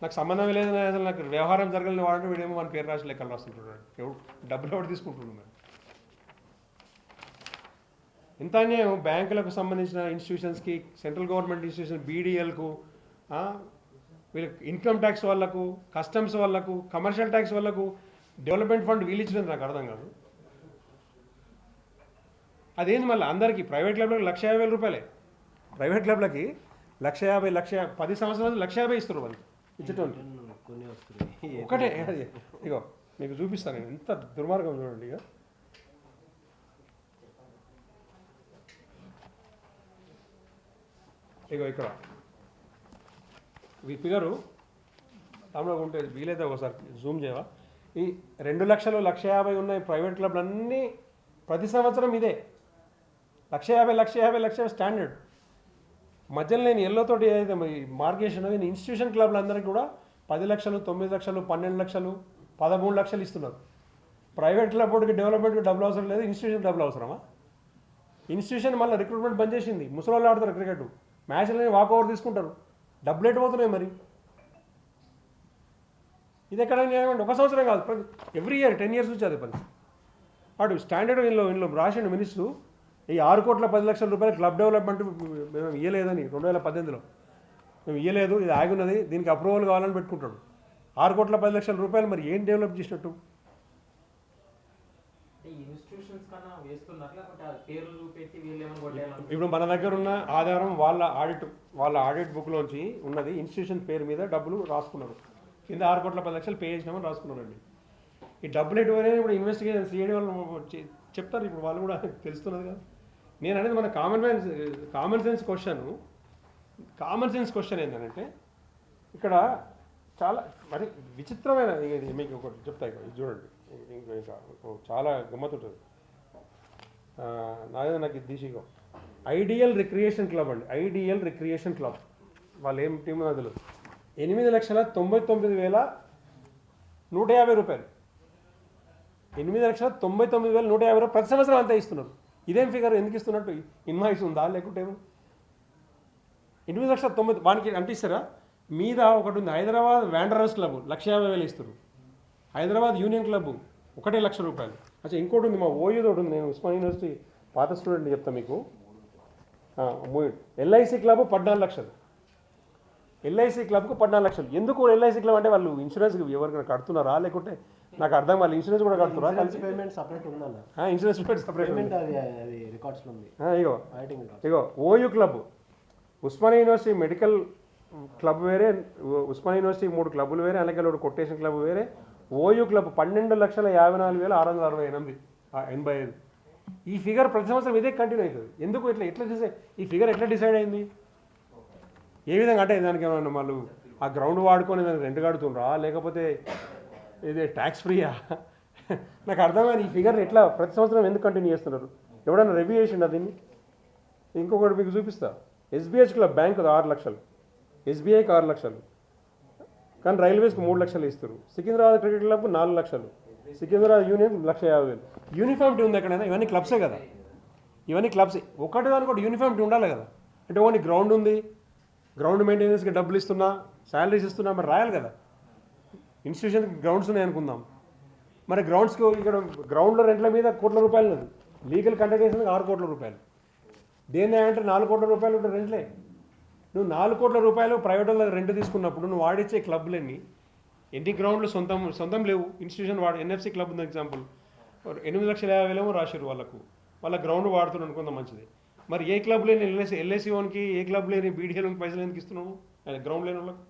నాకు సంబంధం లేదు, అసలు నాకు వ్యవహారం జరగలేని వాడంటే వీడేమో మన పేరు రాసి లెక్కలు రాస్తుంటున్నాడు. డబ్బులు ఎవరు తీసుకుంటున్నాడు? మరి ఎంత అన్యాయం. బ్యాంకులకు సంబంధించిన ఇన్స్టిట్యూషన్స్కి, సెంట్రల్ గవర్నమెంట్ ఇన్స్టిట్యూషన్ బీడీఎల్కు, వీళ్ళకి ఇన్కమ్ ట్యాక్స్ వాళ్ళకు, కస్టమ్స్ వాళ్ళకు, కమర్షియల్ ట్యాక్స్ వాళ్ళకు డెవలప్మెంట్ ఫండ్ వీళ్ళు ఇచ్చినది నాకు అర్థం కాదు. అదేంది మళ్ళీ అందరికీ ప్రైవేట్ క్లబ్లకు 1,50,000 రూపాయలే. ప్రైవేట్ క్లబ్లకి 1,50,000 10 సంవత్సరాలు 1,50,000 ఇస్తారు వాళ్ళు ఇచ్చేటోళ్ళు. ఒకటే ఇగో మీకు చూపిస్తాను నేను, ఎంత దుర్మార్గం చూడండి. ఇగో ఇక్కడ ఈ ఫిగరు తమలో ఉంటే వీలైతే ఒకసారి జూమ్ చేయవా. ఈ 2 లక్షలు 1,50,000 ఉన్నాయి ప్రైవేట్ క్లబ్లు అన్నీ ప్రతి సంవత్సరం ఇదే 1,50,000 స్టాండర్డ్. మధ్యలో నేను ఎల్లోతోటి ఏదైతే మార్కేషన్ అవి ఇన్స్టిట్యూషన్ క్లబ్లు అందరికీ కూడా 10 లక్షలు, 9 లక్షలు, 12 లక్షలు, 13 లక్షలు ఇస్తున్నారు. ప్రైవేట్ క్లబ్ బోర్డుకి డెవలప్మెంట్కి డబ్బులు అవసరం లేదు, ఇన్స్టిట్యూషన్ డబ్బులు అవసరమా? ఇన్స్టిట్యూషన్ మళ్ళీ రిక్రూట్మెంట్ బంద్ చేసింది. ముసలి ఆడతారు క్రికెట్, మ్యాచ్లని వాక్ ఓవర్ తీసుకుంటారు, డబ్బులు ఎటుపోతున్నాయి మరి? ఇది ఎక్కడ న్యాయం? ఒక సంవత్సరం కాదు, ఎవ్రీ ఇయర్ 10 years నుంచి అదే పని. వాడు స్టాండర్డ్ ఇందులో రాసిండు మినిస్టరు, ఈ 6,10,00,000 రూపాయలు క్లబ్ డెవలప్మెంట్ మేము ఇవ్వలేదని 2018లో మేము ఇవ్వలేదు, ఇది ఆగున్నది, దీనికి అప్రూవల్ కావాలని పెట్టుకుంటాడు. 6,10,00,000 రూపాయలు మరి ఏం డెవలప్ చేసినట్టు? ఇప్పుడు మన దగ్గర ఉన్న ఆధారం వాళ్ళ ఆడిట్ బుక్లోంచి ఉన్నది, ఇన్స్టిట్యూషన్ పేరు మీద డబ్బులు రాసుకున్నారు, కింద 6,10,00,000 పే చేసినామని రాసుకున్నారండి. ఈ డబ్బులు ఎటువైనా ఇప్పుడు ఇన్వెస్టిగేషన్ సిఐడి వాళ్ళు చెప్తారు, ఇప్పుడు వాళ్ళు కూడా తెలుస్తున్నది కదా. నేను అనేది మన కామన్ సెన్స్ క్వశ్చన్ ఏంటంటే ఇక్కడ చాలా మరి విచిత్రమైన ఇది మీకు ఒకటి చెప్తా, ఇది చూడండి, ఇంకా చాలా గమ్మతుంటుంది. నాకు ఇది తీసిగో ఐడియల్ రిక్రియేషన్ క్లబ్ అండి, ఐడియల్ రిక్రియేషన్ క్లబ్ వాళ్ళు ఏం టీం నదులు 8,99,150 రూపాయలు, 8,99,150 రూపాయలు ప్రతి సంవత్సరం అంతా ఇస్తున్నారు. ఇదేం ఫిగర్ ఎందుకు ఇస్తున్నట్టు? ఇన్వాయిస్ ఉందా లేకుంటే ఏమో? 8,90,000 వానికి అంటిస్తారా? మీద ఒకటి ఉంది హైదరాబాద్ వ్యాండరర్స్ క్లబ్ 1,50,000 ఇస్తారు, హైదరాబాద్ యూనియన్ క్లబ్ 1,00,000 రూపాయలు. అచ్చా ఇంకోటి ఉంది, మా ఓయూ తోటి ఉంది, నేను ఉస్మాన్ యూనివర్సిటీ పాత స్టూడెంట్ చెప్తాను మీకు. ఎల్ఐసి క్లబ్ 14 లక్షలు, ఎల్ఐసి క్లబ్కు 14 లక్షలు. ఎందుకు ఎల్ఐసి క్లబ్ అంటే వాళ్ళు ఇన్సూరెన్స్ ఎవరికైనా కడుతున్నారా లేకుంటే నాకు అర్థం, వాళ్ళు ఇన్సూరెన్స్ కూడా కడుతున్నారా? పేమెంట్ సపరేట్ ఉందన్న, ఇన్సూరెన్స్ పేమెంట్ సపరేట్ అది రికార్డ్స్లో ఉంది. ఇగో OU club, Osmania university medical club వేరే, ఉస్మానియా యూనివర్సిటీ 3 క్లబ్లు వేరే, అలాగే కొటేషన్ క్లబ్ వేరే. OU club 12,54,668 85. ఈ ఫిగర్ ప్రతి సంవత్సరం ఇదే కంటిన్యూ అవుతుంది. ఎందుకు ఎట్లా డిసైడ్, ఈ ఫిగర్ ఎట్లా డిసైడ్ అయింది? ఏ విధంగా అంటే దానికి ఏమన్నా వాళ్ళు ఆ గ్రౌండ్ వాడుకొని దానికి రెంట్ కడుతుండ్రా, లేకపోతే ఇది ట్యాక్స్ ఫ్రీయా? నాకు అర్థమైంది ఈ ఫిగర్ ఎట్లా ప్రతి సంవత్సరం ఎందుకు కంటిన్యూ చేస్తున్నారు? ఎవడన్నా రివ్యూ చేసిండా దీన్ని? ఇంకొకటి మీకు చూపిస్తా. ఎస్బీహెచ్ క్లబ్ బ్యాంకు 6 లక్షలు, ఎస్బీఐకి 6 లక్షలు, కానీ రైల్వేస్కి 3 లక్షలు ఇస్తారు. సికింద్రాబాద్ క్రికెట్ క్లబ్ 4 లక్షలు, సికింద్రాబాద్ యూనియన్ 1,50,000. యూనిఫామిటీ ఉంది ఎక్కడైనా? ఇవన్నీ క్లబ్సే కదా, ఇవన్నీ క్లబ్సే. ఒకటి దానికి కూడా యూనిఫామిటీ ఉండాలి కదా. అంటే ఓన్లీ గ్రౌండ్ ఉంది, గ్రౌండ్ మెయింటెనెన్స్కి డబ్బులు ఇస్తున్నా, శాలరీస్ ఇస్తున్నా, మరి రాయాలి కదా. ఇన్స్టిట్యూషన్కి గ్రౌండ్స్ ఉన్నాయి అనుకుందాం, మరి గ్రౌండ్స్కి ఇక్కడ గ్రౌండ్లో రెంట్ల మీద కోట్ల రూపాయలు ఉంది, లీగల్ కండక్ట్ చేసినందుకు 6 కోట్ల రూపాయలు. దేన్ని అంటే 4 కోట్ల రూపాయలు ఉంటే రెంట్లే. నువ్వు 4 కోట్ల రూపాయలు ప్రైవేట్ వాళ్ళ రెంట్ తీసుకున్నప్పుడు నువ్వు వాడిచ్చే క్లబ్లన్నీ ఎన్ని గ్రౌండ్లు సొంతం లేవు. ఇన్స్టిట్యూషన్ ఎన్ఎఫ్సి క్లబ్ ఉంది ఎగ్జాంపుల్, 8,50,000 రాశారు వాళ్ళకు, వాళ్ళ గ్రౌండ్ వాడుతున్నాను అనుకుందాం, మంచిది. మరి ఏ క్లబ్ లేని ఎల్ఐసి ఓన్కి, ఏ క్లబ్ లేని బీడీఎల్కి పైసలు ఎందుకు ఇస్తున్నావు గ్రౌండ్ లేని వాళ్ళకు?